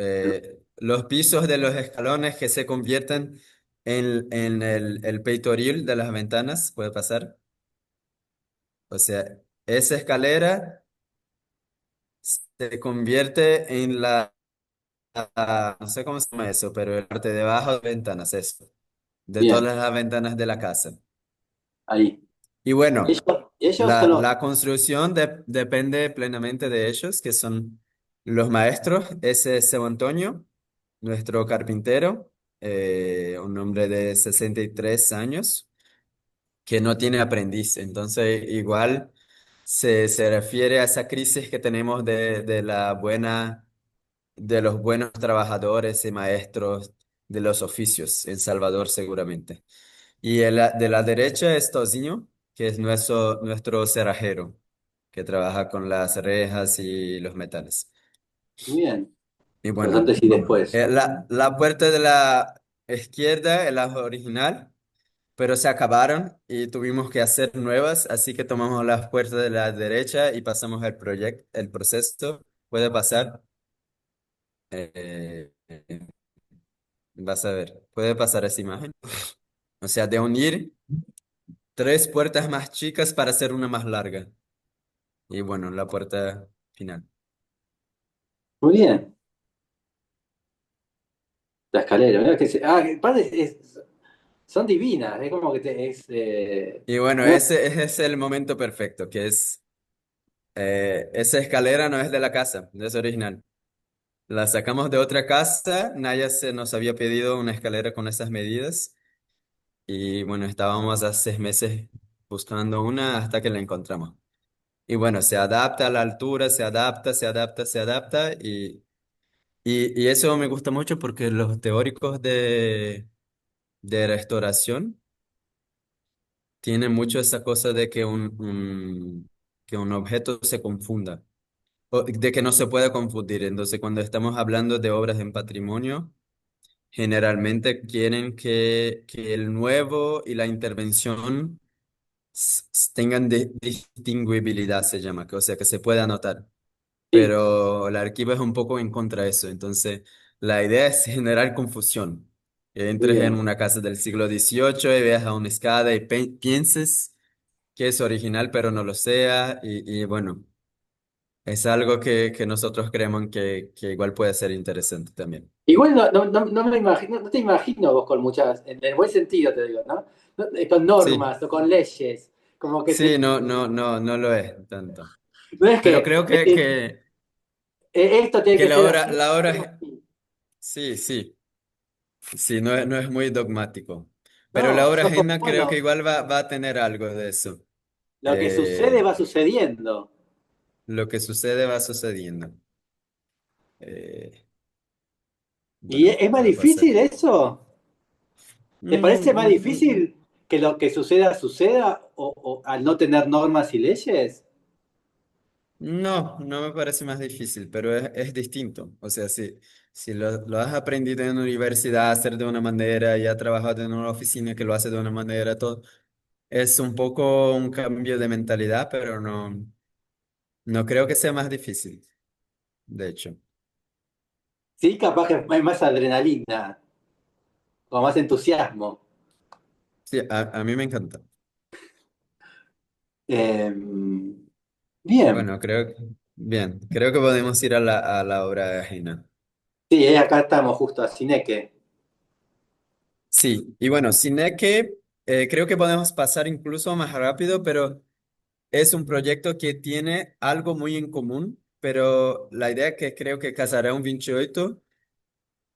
los pisos de los escalones que se convierten en el peitoril de las ventanas, puede pasar. O sea, esa escalera se convierte en no sé cómo se llama eso, pero la parte de abajo de ventanas, eso, de Bien, todas las ventanas de la casa. ahí. Y bueno, Ellos son la los... construcción depende plenamente de ellos, que son los maestros. Ese es Sebo Antonio, nuestro carpintero, un hombre de 63 años, que no tiene aprendiz. Entonces, igual se refiere a esa crisis que tenemos de los buenos trabajadores y maestros de los oficios en Salvador seguramente. Y de la derecha es Tosinho, que es nuestro cerrajero, que trabaja con las rejas y los metales. Bien, Y los bueno, antes y después. la puerta de la izquierda es la original, pero se acabaron y tuvimos que hacer nuevas, así que tomamos las puertas de la derecha y pasamos el proceso. Puede pasar. eh, eh, Vas a ver, puede pasar esa imagen. O sea, de unir tres puertas más chicas para hacer una más larga. Y bueno, la puerta final. Muy bien. La escalera, mirá que aparte son divinas, es como que Y bueno, no, ese es el momento perfecto, que es, esa escalera no es de la casa, no es original. La sacamos de otra casa, Naya se nos había pedido una escalera con esas medidas. Y bueno, estábamos hace 6 meses buscando una hasta que la encontramos. Y bueno, se adapta a la altura, se adapta. Y eso me gusta mucho porque los teóricos de restauración tienen mucho esa cosa de que que un objeto se confunda, o de que no se puede confundir. Entonces, cuando estamos hablando de obras en patrimonio, generalmente quieren que el nuevo y la intervención tengan distinguibilidad, se llama, o sea, que se pueda notar. sí, Pero el archivo es un poco en contra de eso. Entonces, la idea es generar confusión. Que entres en bien. una casa del siglo XVIII y veas a una escada y pienses que es original, pero no lo sea. Y bueno, es algo que nosotros creemos que igual puede ser interesante también. Igual no me imagino, no te imagino vos con muchas, en el buen sentido te digo, ¿no? Con Sí, normas o con leyes, como que sí, no lo es tanto. no es Pero que creo esto tiene que que ser la así. obra, sí, sí, sí, no es muy dogmático. Pero la No, obra sos como, ajena creo que bueno, igual va a tener algo de eso. lo que Eh, sucede va sucediendo. lo que sucede va sucediendo. Eh, ¿Y bueno, es más voy a pasar. difícil eso? ¿Te parece más Mm, difícil que lo que suceda suceda o al no tener normas y leyes? no, no me parece más difícil, pero es distinto. O sea, si lo has aprendido en la universidad a hacer de una manera y has trabajado en una oficina que lo hace de una manera, todo, es un poco un cambio de mentalidad, pero no creo que sea más difícil, de hecho. Sí, capaz que hay más adrenalina o más entusiasmo. Sí, a mí me encanta. Eh, bien, Bueno, bien, creo que podemos ir a la obra ajena. sí, acá estamos justo a Cineque. Sí, y bueno, Sineque, creo que podemos pasar incluso más rápido, pero es un proyecto que tiene algo muy en común, pero la idea que creo que Casarão 28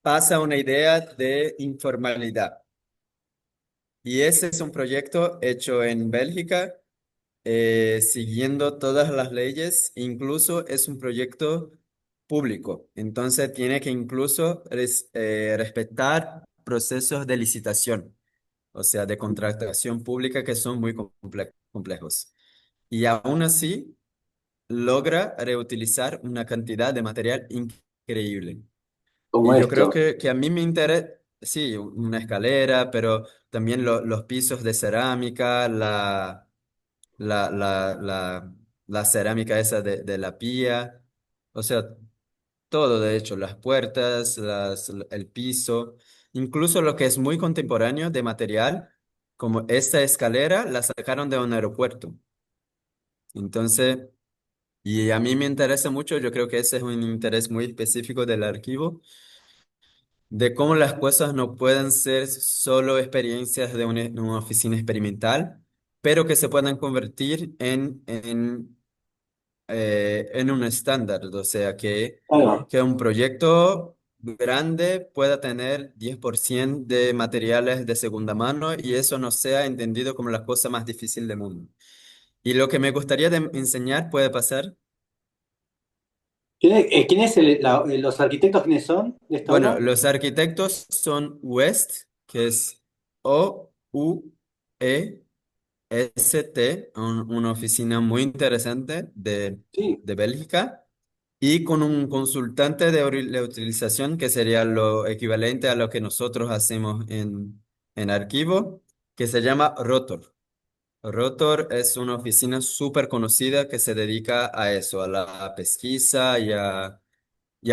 pasa una idea de informalidad. Y ese es un proyecto hecho en Bélgica, siguiendo todas las leyes, incluso es un proyecto público, entonces tiene que incluso respetar procesos de licitación, o sea, de contratación pública que son muy complejos. Y aún así logra reutilizar una cantidad de material increíble. Como Y yo creo esto. que a mí me interesa, sí, una escalera, pero también los pisos de cerámica, la, la, la, la cerámica esa de la pía, o sea, todo de hecho, las puertas, el piso, incluso lo que es muy contemporáneo de material, como esta escalera, la sacaron de un aeropuerto. Entonces, y a mí me interesa mucho, yo creo que ese es un interés muy específico del archivo, de cómo las cosas no pueden ser solo experiencias de una oficina experimental, pero que se puedan convertir en un estándar, o sea, Bueno, que un proyecto grande pueda tener 10% de materiales de segunda mano y eso no sea entendido como la cosa más difícil del mundo. Y lo que me gustaría enseñar puede pasar. ¿quién es los arquitectos quiénes son de esta Bueno, obra? los arquitectos son West, que es OUEST, una oficina muy interesante Sí. de Bélgica, y con un consultante de utilización que sería lo equivalente a lo que nosotros hacemos en archivo, que se llama Rotor. Rotor es una oficina súper conocida que se dedica a eso, a la pesquisa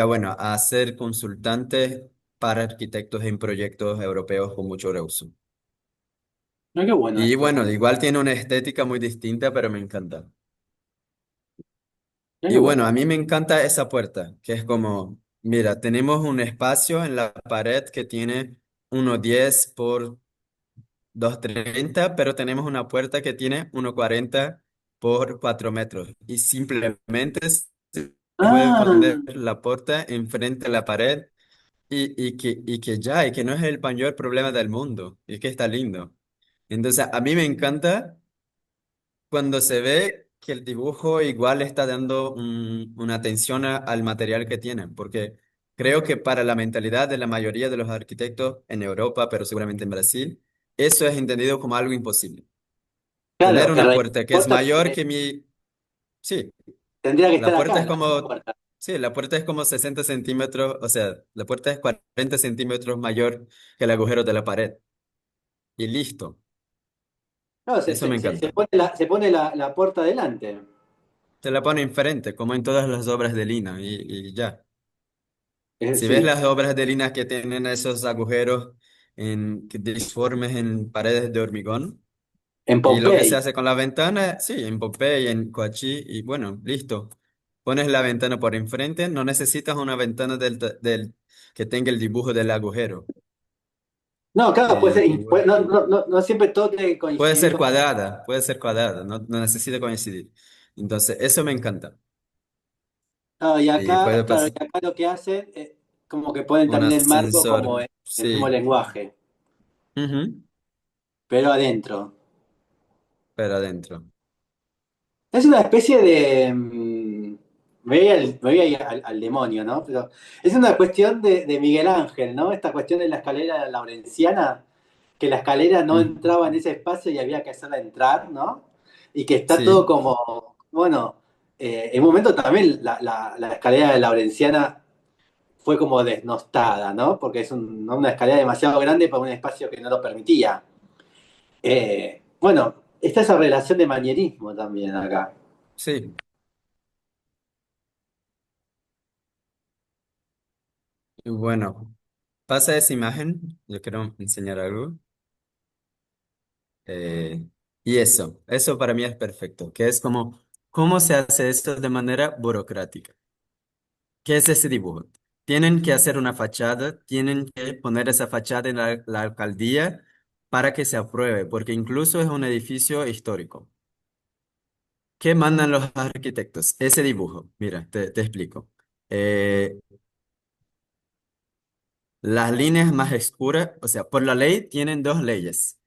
bueno, a ser consultante para arquitectos en proyectos europeos con mucho reuso. No, qué bueno Y esto. bueno, igual tiene una estética muy distinta, pero me encanta. No, Y qué bueno, a bueno. mí me encanta esa puerta, que es como, mira, tenemos un espacio en la pared que tiene 1,10 por 2,30, pero tenemos una puerta que tiene 1,40 por 4 metros. Y simplemente se puede Ah, poner la puerta enfrente de la pared y que no es el mayor problema del mundo, y que está lindo. Entonces, a mí me encanta cuando se ve que el dibujo igual está dando una atención al material que tienen, porque creo que para la mentalidad de la mayoría de los arquitectos en Europa, pero seguramente en Brasil, eso es entendido como algo imposible. Tener claro, en una realidad puerta la que es puerta mayor que mi... Sí, tendría que la estar puerta acá, es la como... puerta. Sí, la puerta es como 60 centímetros, o sea, la puerta es 40 centímetros mayor que el agujero de la pared. Y listo. No, Eso me se encanta. pone la puerta adelante. Te la pone enfrente, como en todas las obras de Lina, y ya. Si ves Sí, las obras de Lina que tienen esos agujeros disformes en paredes de hormigón, en y lo que se Pompey. hace con la ventana, sí, en Pompey, en Coachí, y bueno, listo. Pones la ventana por enfrente, no necesitas una ventana que tenga el dibujo del agujero. No, claro, puede ser, Y bueno, no siempre todo tiene que coincidir con... puede ser cuadrada, no necesita coincidir. Entonces, eso me encanta. Ah, y Y acá, puede claro, pasar y acá lo que hacen es como que ponen un también el marco como ascensor, en el mismo sí. lenguaje. Ujú. pero adentro. pero adentro. Es una especie de... me voy a ir al demonio, ¿no? Pero es una cuestión de Miguel Ángel, ¿no? Esta cuestión de la escalera laurenciana, que la escalera no Mm, entraba en ese espacio y había que hacerla entrar, ¿no? Y que está todo sí, como, bueno, en un momento también la escalera laurenciana fue como desnostada, ¿no? Porque es ¿no? una escalera demasiado grande para un espacio que no lo permitía. Bueno, está esa relación de manierismo también acá. sí. Y bueno, pasa esa imagen. Yo quiero enseñar algo. Eh, y eso para mí es perfecto, que es como, ¿cómo se hace esto de manera burocrática? ¿Qué es ese dibujo? Tienen que hacer una fachada, tienen que poner esa fachada en la alcaldía para que se apruebe, porque incluso es un edificio histórico. ¿Qué mandan los arquitectos? Ese dibujo, mira, te explico. Eh, las líneas más oscuras, o sea, por la ley tienen dos leyes.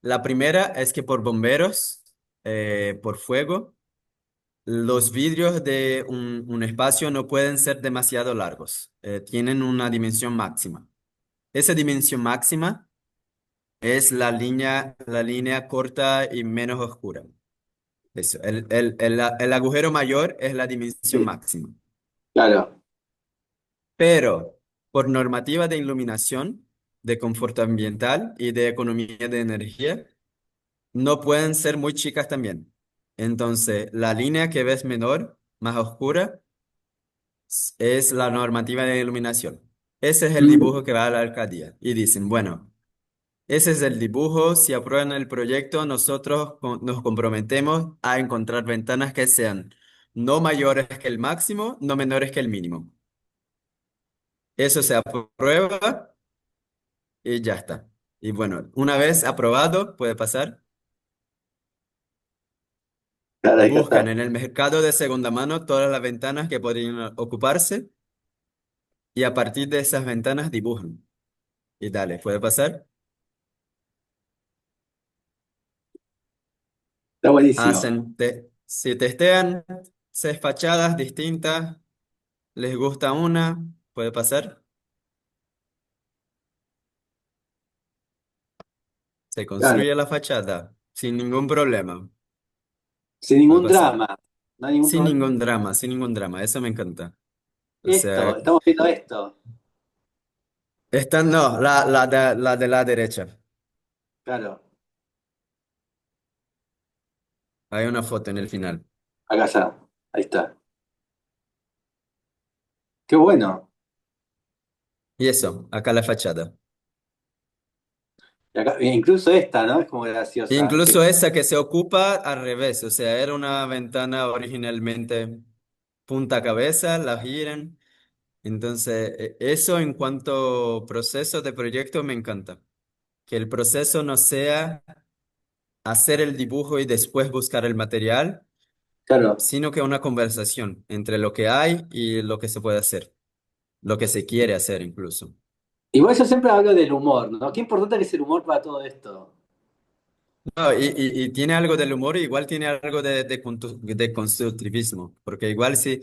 La primera es que por bomberos, por fuego, los vidrios de un espacio no pueden ser demasiado largos, tienen una dimensión máxima. Esa dimensión máxima es la línea corta y menos oscura. Eso, el agujero mayor es la dimensión Sí, máxima. claro. Pero por normativa de iluminación, de confort ambiental y de economía de energía, no pueden ser muy chicas también. Entonces, la línea que ves menor, más oscura, es la normativa de iluminación. Ese es el Mm, dibujo que va a la alcaldía. Y dicen, bueno, ese es el dibujo. Si aprueban el proyecto, nosotros nos comprometemos a encontrar ventanas que sean no mayores que el máximo, no menores que el mínimo. Eso se aprueba y ya está. Y bueno, una vez aprobado, puede pasar. claro, hay que Buscan hacer. en el mercado de segunda mano todas las ventanas que podrían ocuparse y a partir de esas ventanas dibujan. Y dale, puede pasar. Está buenísimo. Hacen, si testean seis fachadas distintas, les gusta una, puede pasar. Se Claro. construye la fachada sin ningún problema. Sin Puede ningún pasar. drama. No hay ningún Sin problema. ningún drama, sin ningún drama. Eso me encanta. O Esto, sea, estamos viendo esto. esta no, la de la derecha. Claro, Hay una foto en el final. acá ya. Ahí está. Qué bueno. Y eso, acá la fachada. Y incluso esta, ¿no? Es como graciosa. Incluso esa que se ocupa al revés, o sea, era una ventana originalmente punta cabeza, la giran. Entonces, eso en cuanto proceso de proyecto me encanta. Que el proceso no sea hacer el dibujo y después buscar el material, Claro. sino que una conversación entre lo que hay y lo que se puede hacer, lo que se quiere hacer incluso. Igual yo siempre hablo del humor, ¿no? Qué importante que es el humor para todo esto. No, y tiene algo del humor, igual tiene algo de constructivismo, porque igual si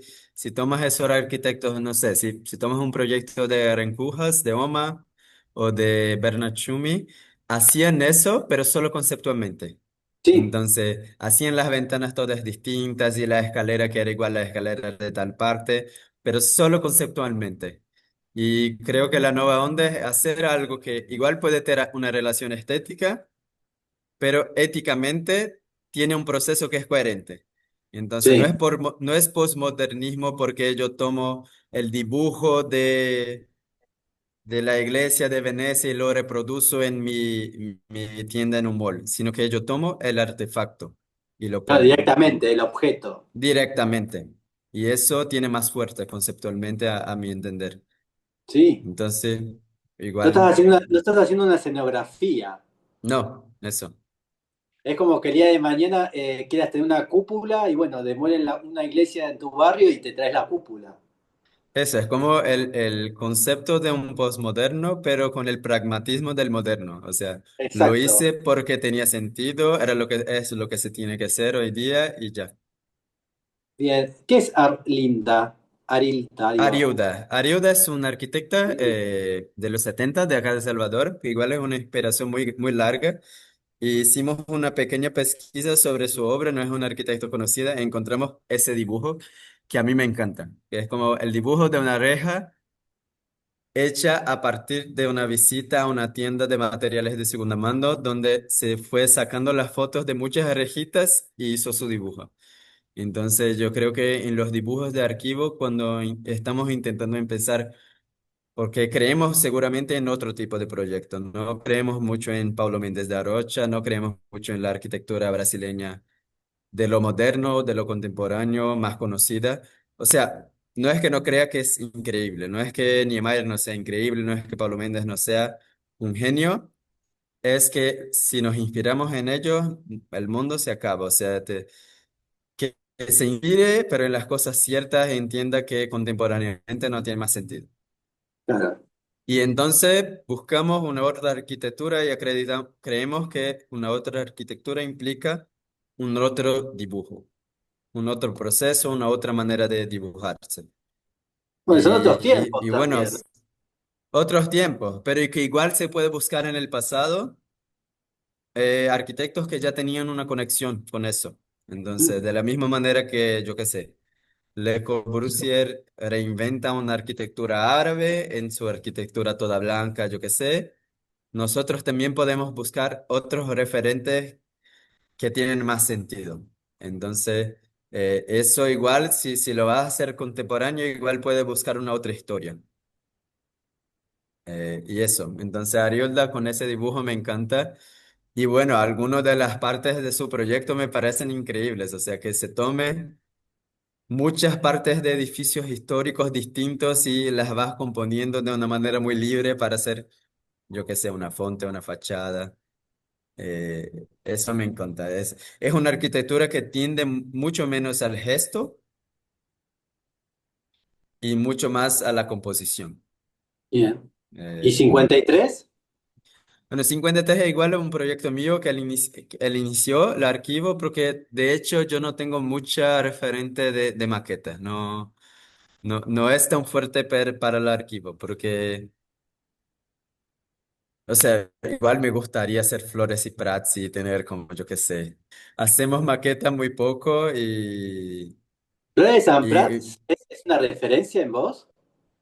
tomas esos arquitectos, no sé, si tomas un proyecto de Rencujas, de Oma o de Bernard Tschumi, hacían eso, pero solo conceptualmente. Sí, Entonces, hacían las ventanas todas distintas y la escalera que era igual a la escalera de tal parte, pero solo conceptualmente. Y creo que la nueva onda es hacer algo que igual puede tener una relación estética pero éticamente tiene un proceso que es coherente. Entonces, sí. no es posmodernismo porque yo tomo el dibujo de la iglesia de Venecia y lo reproduzco en mi tienda en un mall, sino que yo tomo el artefacto y lo Claro, pongo directamente, el objeto. directamente. Y eso tiene más fuerza conceptualmente a mi entender. Sí. Entonces, No estás igual, haciendo, no estás haciendo una escenografía. no, eso. Es como que el día de mañana quieras tener una cúpula y bueno, demuelen una iglesia en tu barrio y te traes la cúpula. Eso es como el concepto de un postmoderno, pero con el pragmatismo del moderno. O sea, lo Exacto. hice porque tenía sentido, era lo que es lo que se tiene que hacer hoy día y ya. Bien. ¿Qué es Arlinda? Arilda, digo. Ariuda es una arquitecta de los 70 de acá de Salvador, que igual es una inspiración muy, muy larga. Hicimos una pequeña pesquisa sobre su obra, no es una arquitecto conocida, encontramos ese dibujo que a mí me encanta, que es como el dibujo de una reja hecha a partir de una visita a una tienda de materiales de segunda mano, donde se fue sacando las fotos de muchas rejitas y hizo su dibujo. Entonces, yo creo que en los dibujos de archivo, cuando estamos intentando empezar, porque creemos seguramente en otro tipo de proyectos, no creemos mucho en Paulo Méndez de Arocha, no creemos mucho en la arquitectura brasileña de lo moderno, de lo contemporáneo, más conocida. O sea, no es que no crea que es increíble, no es que Niemeyer no sea increíble, no es que Pablo Méndez no sea un genio, es que si nos inspiramos en ellos, el mundo se acaba. O sea, que se inspire, pero en las cosas ciertas entienda que contemporáneamente no tiene más sentido. Claro. Y entonces buscamos una otra arquitectura y creemos que una otra arquitectura implica un otro dibujo, un otro proceso, una otra manera de dibujarse. Bueno, son otros Y tiempos bueno, también. otros tiempos, pero y que igual se puede buscar en el pasado arquitectos que ya tenían una conexión con eso. Mm. Entonces, de la misma manera que, yo qué sé, Le Corbusier reinventa una arquitectura árabe en su arquitectura toda blanca, yo qué sé, nosotros también podemos buscar otros referentes que tienen más sentido. Entonces, eso igual, si lo vas a hacer contemporáneo, igual puedes buscar una otra historia. Y eso, entonces Ariolda con ese dibujo me encanta. Y bueno, algunas de las partes de su proyecto me parecen increíbles, o sea, que se tome muchas partes de edificios históricos distintos y las vas componiendo de una manera muy libre para hacer, yo qué sé, una fonte, una fachada. Eso me encanta. Es una arquitectura que tiende mucho menos al gesto y mucho más a la composición. Bien. ¿Y Eh, 53? bueno, 53 es igual a un proyecto mío que él inició el archivo porque de hecho yo no tengo mucha referente de maquetas. No, no es tan fuerte para el archivo porque, o sea, igual me gustaría hacer flores y prats y tener como, yo qué sé. Hacemos maquetas muy poco ¿Lo de San y Prats es una referencia en vos?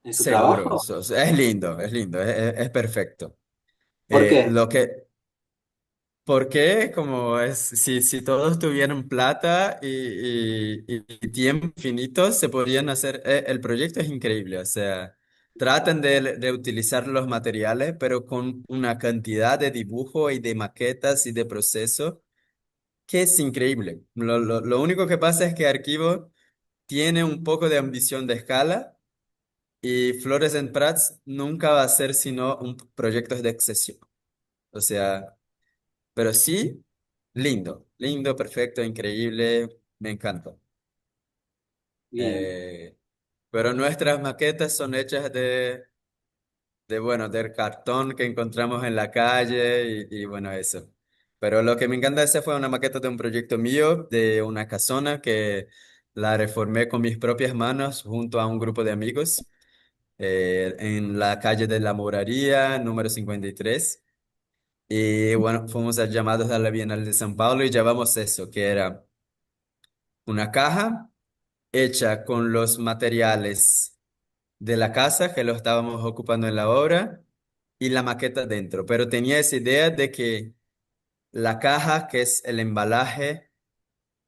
¿En su seguro, trabajo? es lindo, es perfecto. ¿Por qué? Lo que, ¿por qué? Como es, si todos tuvieran plata y tiempo infinito, se podrían hacer, el proyecto es increíble, o sea, tratan de utilizar los materiales, pero con una cantidad de dibujo y de maquetas y de proceso que es increíble. Lo único que pasa es que Arquivo tiene un poco de ambición de escala. Y Flores en Prats nunca va a ser sino un proyecto de excesión. O sea, pero sí, lindo, lindo, perfecto, increíble, me encanta. Bien. Eh, pero nuestras maquetas son hechas bueno, del cartón que encontramos en la calle y bueno, eso. Pero lo que me encanta esa fue una maqueta de un proyecto mío, de una casona que la reformé con mis propias manos junto a un grupo de amigos. En la calle de la Moraría, número 53. Y bueno, fuimos llamados a la Bienal de San Pablo y llevamos eso, que era una caja hecha con los materiales de la casa que lo estábamos ocupando en la obra y la maqueta dentro. Pero tenía esa idea de que la caja, que es el embalaje,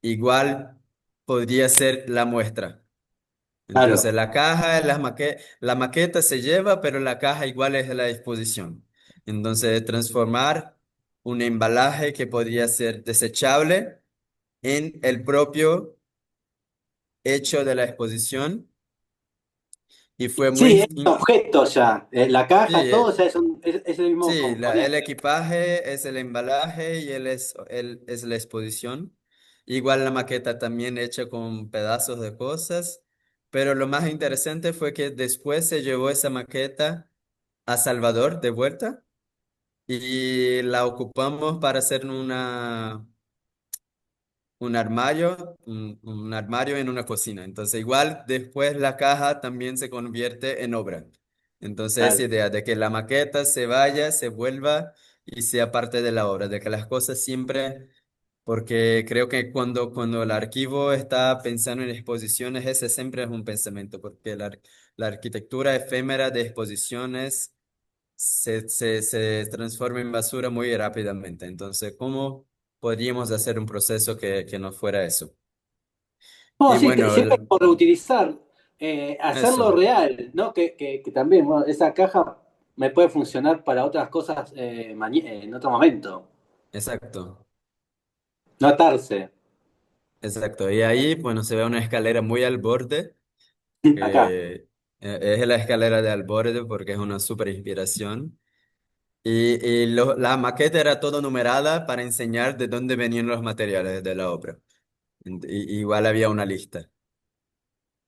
igual podría ser la muestra. Entonces Claro. la caja, la maqueta se lleva, pero la caja igual es la exposición. Entonces transformar un embalaje que podría ser desechable en el propio hecho de la exposición y fue Sí, muy... es objeto ya. La Sí, caja, todo ya es el mismo sí, el componente. equipaje es el embalaje y él es la exposición. Igual la maqueta también hecha con pedazos de cosas. pero lo más interesante fue que después se llevó esa maqueta a Salvador de vuelta y la ocupamos para hacer un armario en una cocina. Entonces, igual después la caja también se convierte en obra. Entonces, esa Claro. idea de que la maqueta se vaya, se vuelva y sea parte de la obra, de que las cosas siempre, porque creo que cuando el archivo está pensando en exposiciones, ese siempre es un pensamiento, porque la arquitectura efímera de exposiciones se transforma en basura muy rápidamente. Entonces, ¿cómo podríamos hacer un proceso que no fuera eso? No, Y sí, bueno, siempre por reutilizar, hacerlo eso, real, ¿no? Que también, bueno, esa caja me puede funcionar para otras cosas en otro momento. exacto, No atarse. exacto. Y ahí, bueno, se ve una escalera muy al borde, Acá. que es la escalera de al borde porque es una súper inspiración. Y la maqueta era todo numerada para enseñar de dónde venían los materiales de la obra. Igual había una lista.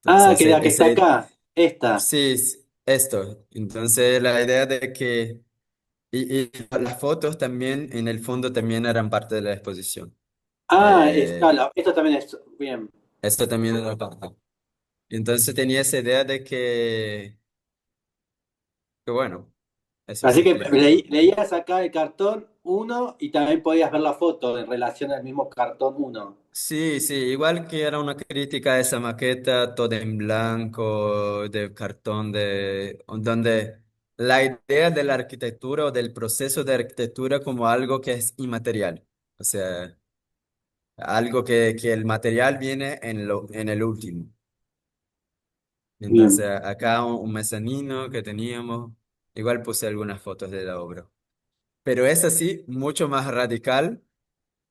Ah, Entonces, que la que está acá, esta. sí, esto. Entonces, la idea de que... Y las fotos también, en el fondo, también eran parte de la exposición. Ah, Eh, esto también es bien. Esto también era parte. Entonces tenía esa idea de que bueno, eso Así que simplifica. leías acá el cartón uno y también podías ver la foto en relación al mismo cartón uno. Sí, sí, igual que era una crítica a esa maqueta toda en blanco, de cartón, donde la idea de la arquitectura o del proceso de arquitectura como algo que es inmaterial. O sea, algo que el material viene en el último. Entonces, Bien. acá un mezanino que teníamos, igual puse algunas fotos de la obra. Pero es así, mucho más radical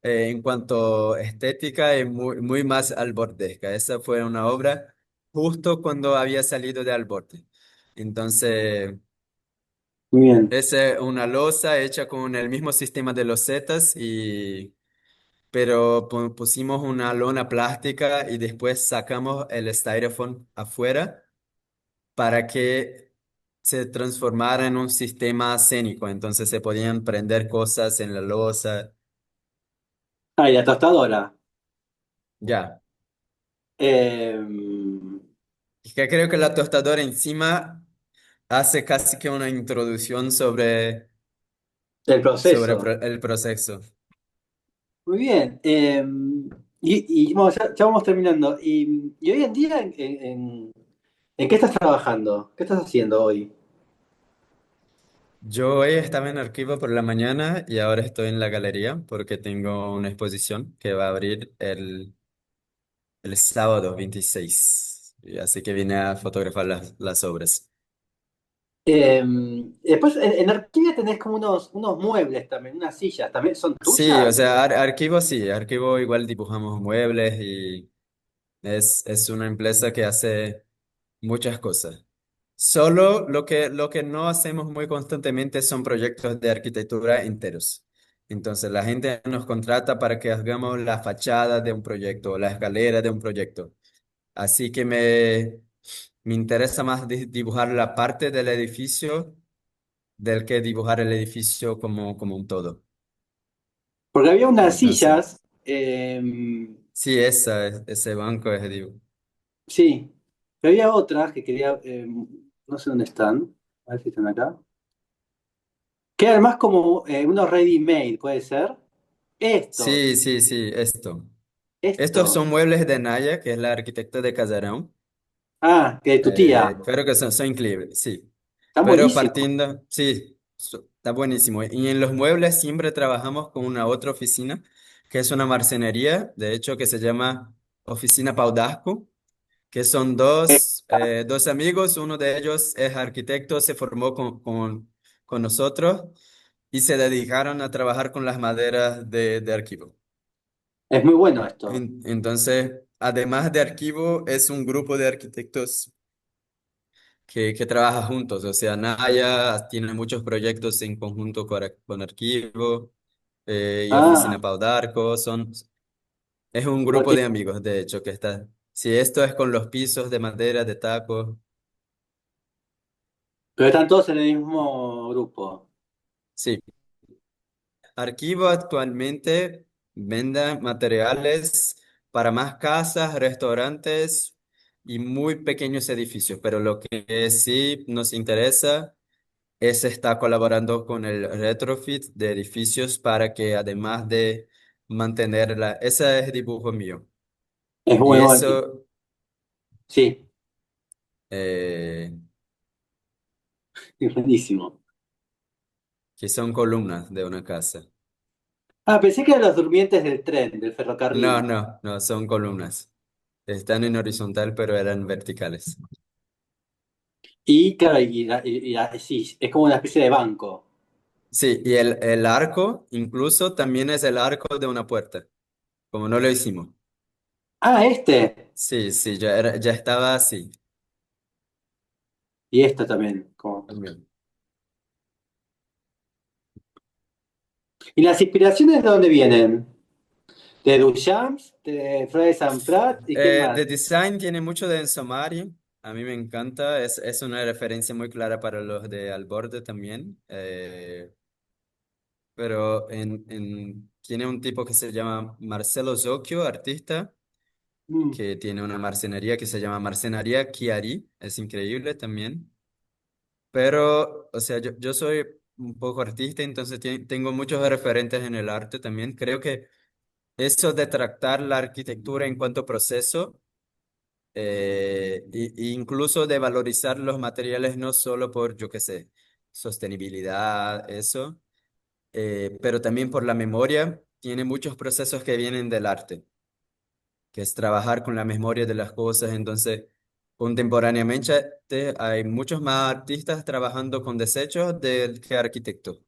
en cuanto a estética y muy más albordesca. Esa fue una obra justo cuando había salido de Alborde. Entonces, Bien. es una losa hecha con el mismo sistema de losetas pero pusimos una lona plástica y después sacamos el styrofoam afuera para que se transformara en un sistema escénico. Entonces se podían prender cosas en la losa. Ah, y la tostadora. Ya. Eh, Es que creo que la tostadora encima hace casi que una introducción el sobre proceso. el proceso. Muy bien. Bueno, ya vamos terminando. Y hoy en día, ¿en qué estás trabajando? ¿Qué estás haciendo hoy? Yo hoy estaba en archivo por la mañana y ahora estoy en la galería porque tengo una exposición que va a abrir el sábado 26. Y así que vine a fotografar las obras. Eh, Después, en Arquivia tenés como unos muebles también, unas sillas. ¿También son Sí, o tuyas? sea, archivo sí, archivo igual dibujamos muebles y es una empresa que hace muchas cosas. Solo lo que no hacemos muy constantemente son proyectos de arquitectura enteros. Entonces, la gente nos contrata para que hagamos la fachada de un proyecto o la escalera de un proyecto. Así que me interesa más dibujar la parte del edificio del que dibujar el edificio como un todo. Porque había unas Entonces, sillas, sí, ese banco es dibujo. sí, pero había otras que quería, no sé dónde están, a ver si están acá. Que eran más como unos ready-made, ¿puede ser? Sí, Estos, sí, sí, esto. Estos esto. son muebles de Naya, que es la arquitecta de Casarón. Ah, que de tu tía. Creo que son increíbles, sí. Están Pero buenísimos. partiendo, sí, está buenísimo. Y en los muebles siempre trabajamos con una otra oficina, que es una marcenería, de hecho, que se llama Oficina Paudasco, que son dos amigos, uno de ellos es arquitecto, se formó con nosotros y se dedicaron a trabajar con las maderas de archivo. Es muy bueno esto. Entonces, además de archivo, es un grupo de arquitectos que trabaja juntos. O sea, Naya tiene muchos proyectos en conjunto con Arquivo y Ah, Oficina Paudarco. Es un grupo de amigos, de hecho, que está Si esto es con los pisos de madera, de taco, Pero están todos en el mismo grupo. sí. Arquivo actualmente vende materiales para más casas, restaurantes y muy pequeños edificios, pero lo que sí nos interesa es estar colaborando con el retrofit de edificios para que además de mantenerla, ese es dibujo mío. Es Y bueno, eso, sí, eh, es buenísimo. que son columnas de una casa. Ah, pensé que eran los durmientes del tren, del No, ferrocarril. no, no, son columnas. Están en horizontal, pero eran verticales. Y claro, sí, es como una especie de banco. Sí, y el arco incluso también es el arco de una puerta, como no lo hicimos. Ah, este. Sí, sí, ya estaba así Y esto también. también. ¿Y las inspiraciones de dónde vienen? ¿De Duchamp? ¿De Fred Saint Prat? ¿Y quién más? The Design tiene mucho de Enzo Mari, a mí me encanta, es una referencia muy clara para los de Alborde también, pero tiene un tipo que se llama Marcelo Zocchio, artista, Mm, que tiene una marcenería que se llama Marcenaría Chiari, es increíble también. Pero, o sea, yo soy un poco artista, entonces tengo muchos referentes en el arte también. Creo que eso de tratar la arquitectura en cuanto proceso, y incluso de valorizar los materiales no solo por, yo qué sé, sostenibilidad, eso, pero también por la memoria, tiene muchos procesos que vienen del arte, que es trabajar con la memoria de las cosas. Entonces, contemporáneamente hay muchos más artistas trabajando con desechos que arquitectos.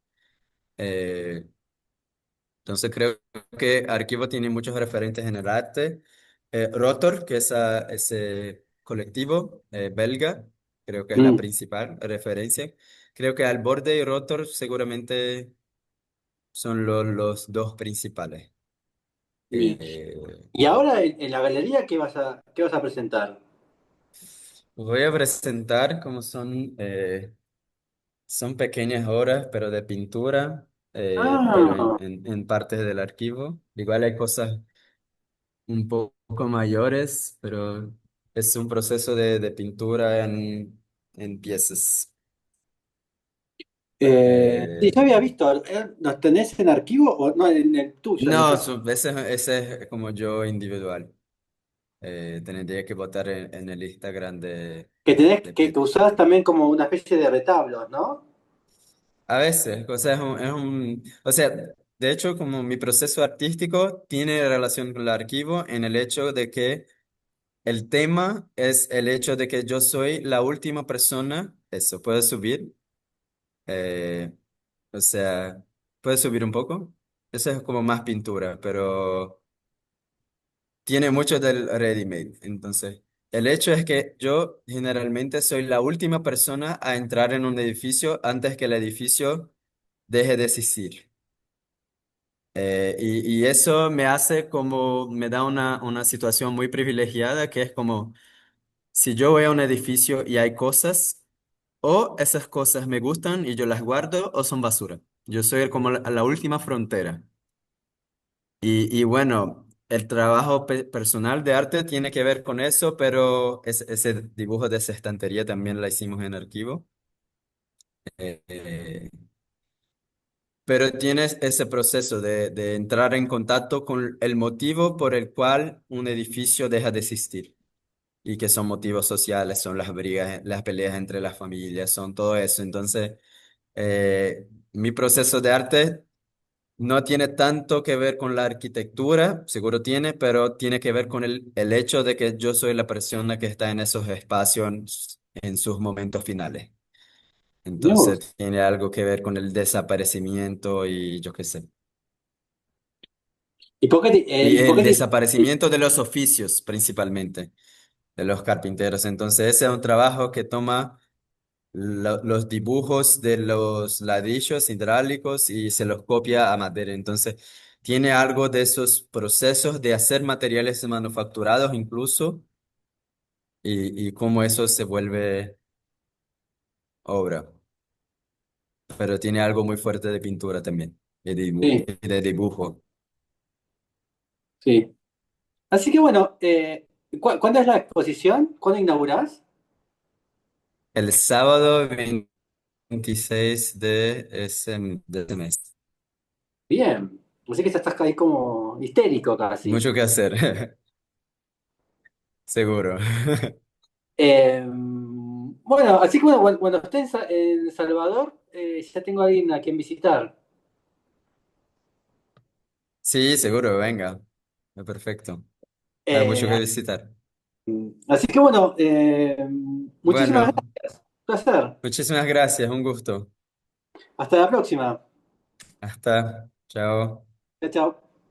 Eh, entonces, creo que Arquivo tiene muchos referentes en el arte. Rotor, que es ese colectivo belga, creo que es la mm, principal referencia. Creo que Alborde y Rotor seguramente son los dos principales. bien. Eh, Y ahora en la galería, ¿qué vas a presentar? Voy a presentar cómo son pequeñas obras, pero de pintura, pero Ah, en partes del archivo. Igual hay cosas un poco mayores, pero es un proceso de pintura en piezas. sí, Eh, yo había visto. ¿Los tenés en archivo o no en el tuyo? No no, sé. ese es como yo individual. Tendría que votar en el Instagram Que tenés de que Pietro. usás también como una especie de retablos, ¿no? A veces, o sea, o sea, de hecho, como mi proceso artístico tiene relación con el archivo en el hecho de que el tema es el hecho de que yo soy la última persona, eso, puedes subir, eh, o sea, puedes subir un poco, eso es como más pintura, pero tiene mucho del ready-made, entonces, el hecho es que yo generalmente soy la última persona a entrar en un edificio antes que el edificio deje de existir. Y eso me hace como, me da una situación muy privilegiada, que es como, si yo voy a un edificio y hay cosas, o esas cosas me gustan y yo las guardo, o son basura. Yo soy como la última frontera. Y bueno, el trabajo personal de arte tiene que ver con eso, pero ese dibujo de esa estantería también la hicimos en archivo. Eh, eh, Pero tienes ese proceso de entrar en contacto con el motivo por el cual un edificio deja de existir. Y que son motivos sociales, son las peleas entre las familias, son todo eso. Entonces, mi proceso de arte no tiene tanto que ver con la arquitectura, seguro tiene, pero tiene que ver con el hecho de que yo soy la persona que está en esos espacios en sus momentos finales. Mirá vos. Entonces, tiene algo que ver con el desaparecimiento y yo qué sé. ¿Y por qué Y y por el qué desaparecimiento de los oficios, principalmente, de los carpinteros. Entonces, ese es un trabajo que toma los dibujos de los ladrillos hidráulicos y se los copia a madera. Entonces, tiene algo de esos procesos de hacer materiales manufacturados incluso, y cómo eso se vuelve obra. Pero tiene algo muy fuerte de pintura también, Sí, y de dibujo. sí. Así que bueno, ¿cuándo es la exposición? ¿Cuándo inaugurás? El sábado 26 de ese mes. Bien. Así que ya estás ahí como histérico casi. Mucho que hacer, seguro. Bueno, así que bueno, cuando esté en Salvador, ya tengo a alguien a quien visitar. Sí, seguro, venga. Perfecto. Hay mucho Eh, que visitar. Así que bueno, muchísimas Bueno, gracias. Un placer. muchísimas gracias, un gusto. Hasta la próxima. Hasta, chao. Chao, chao.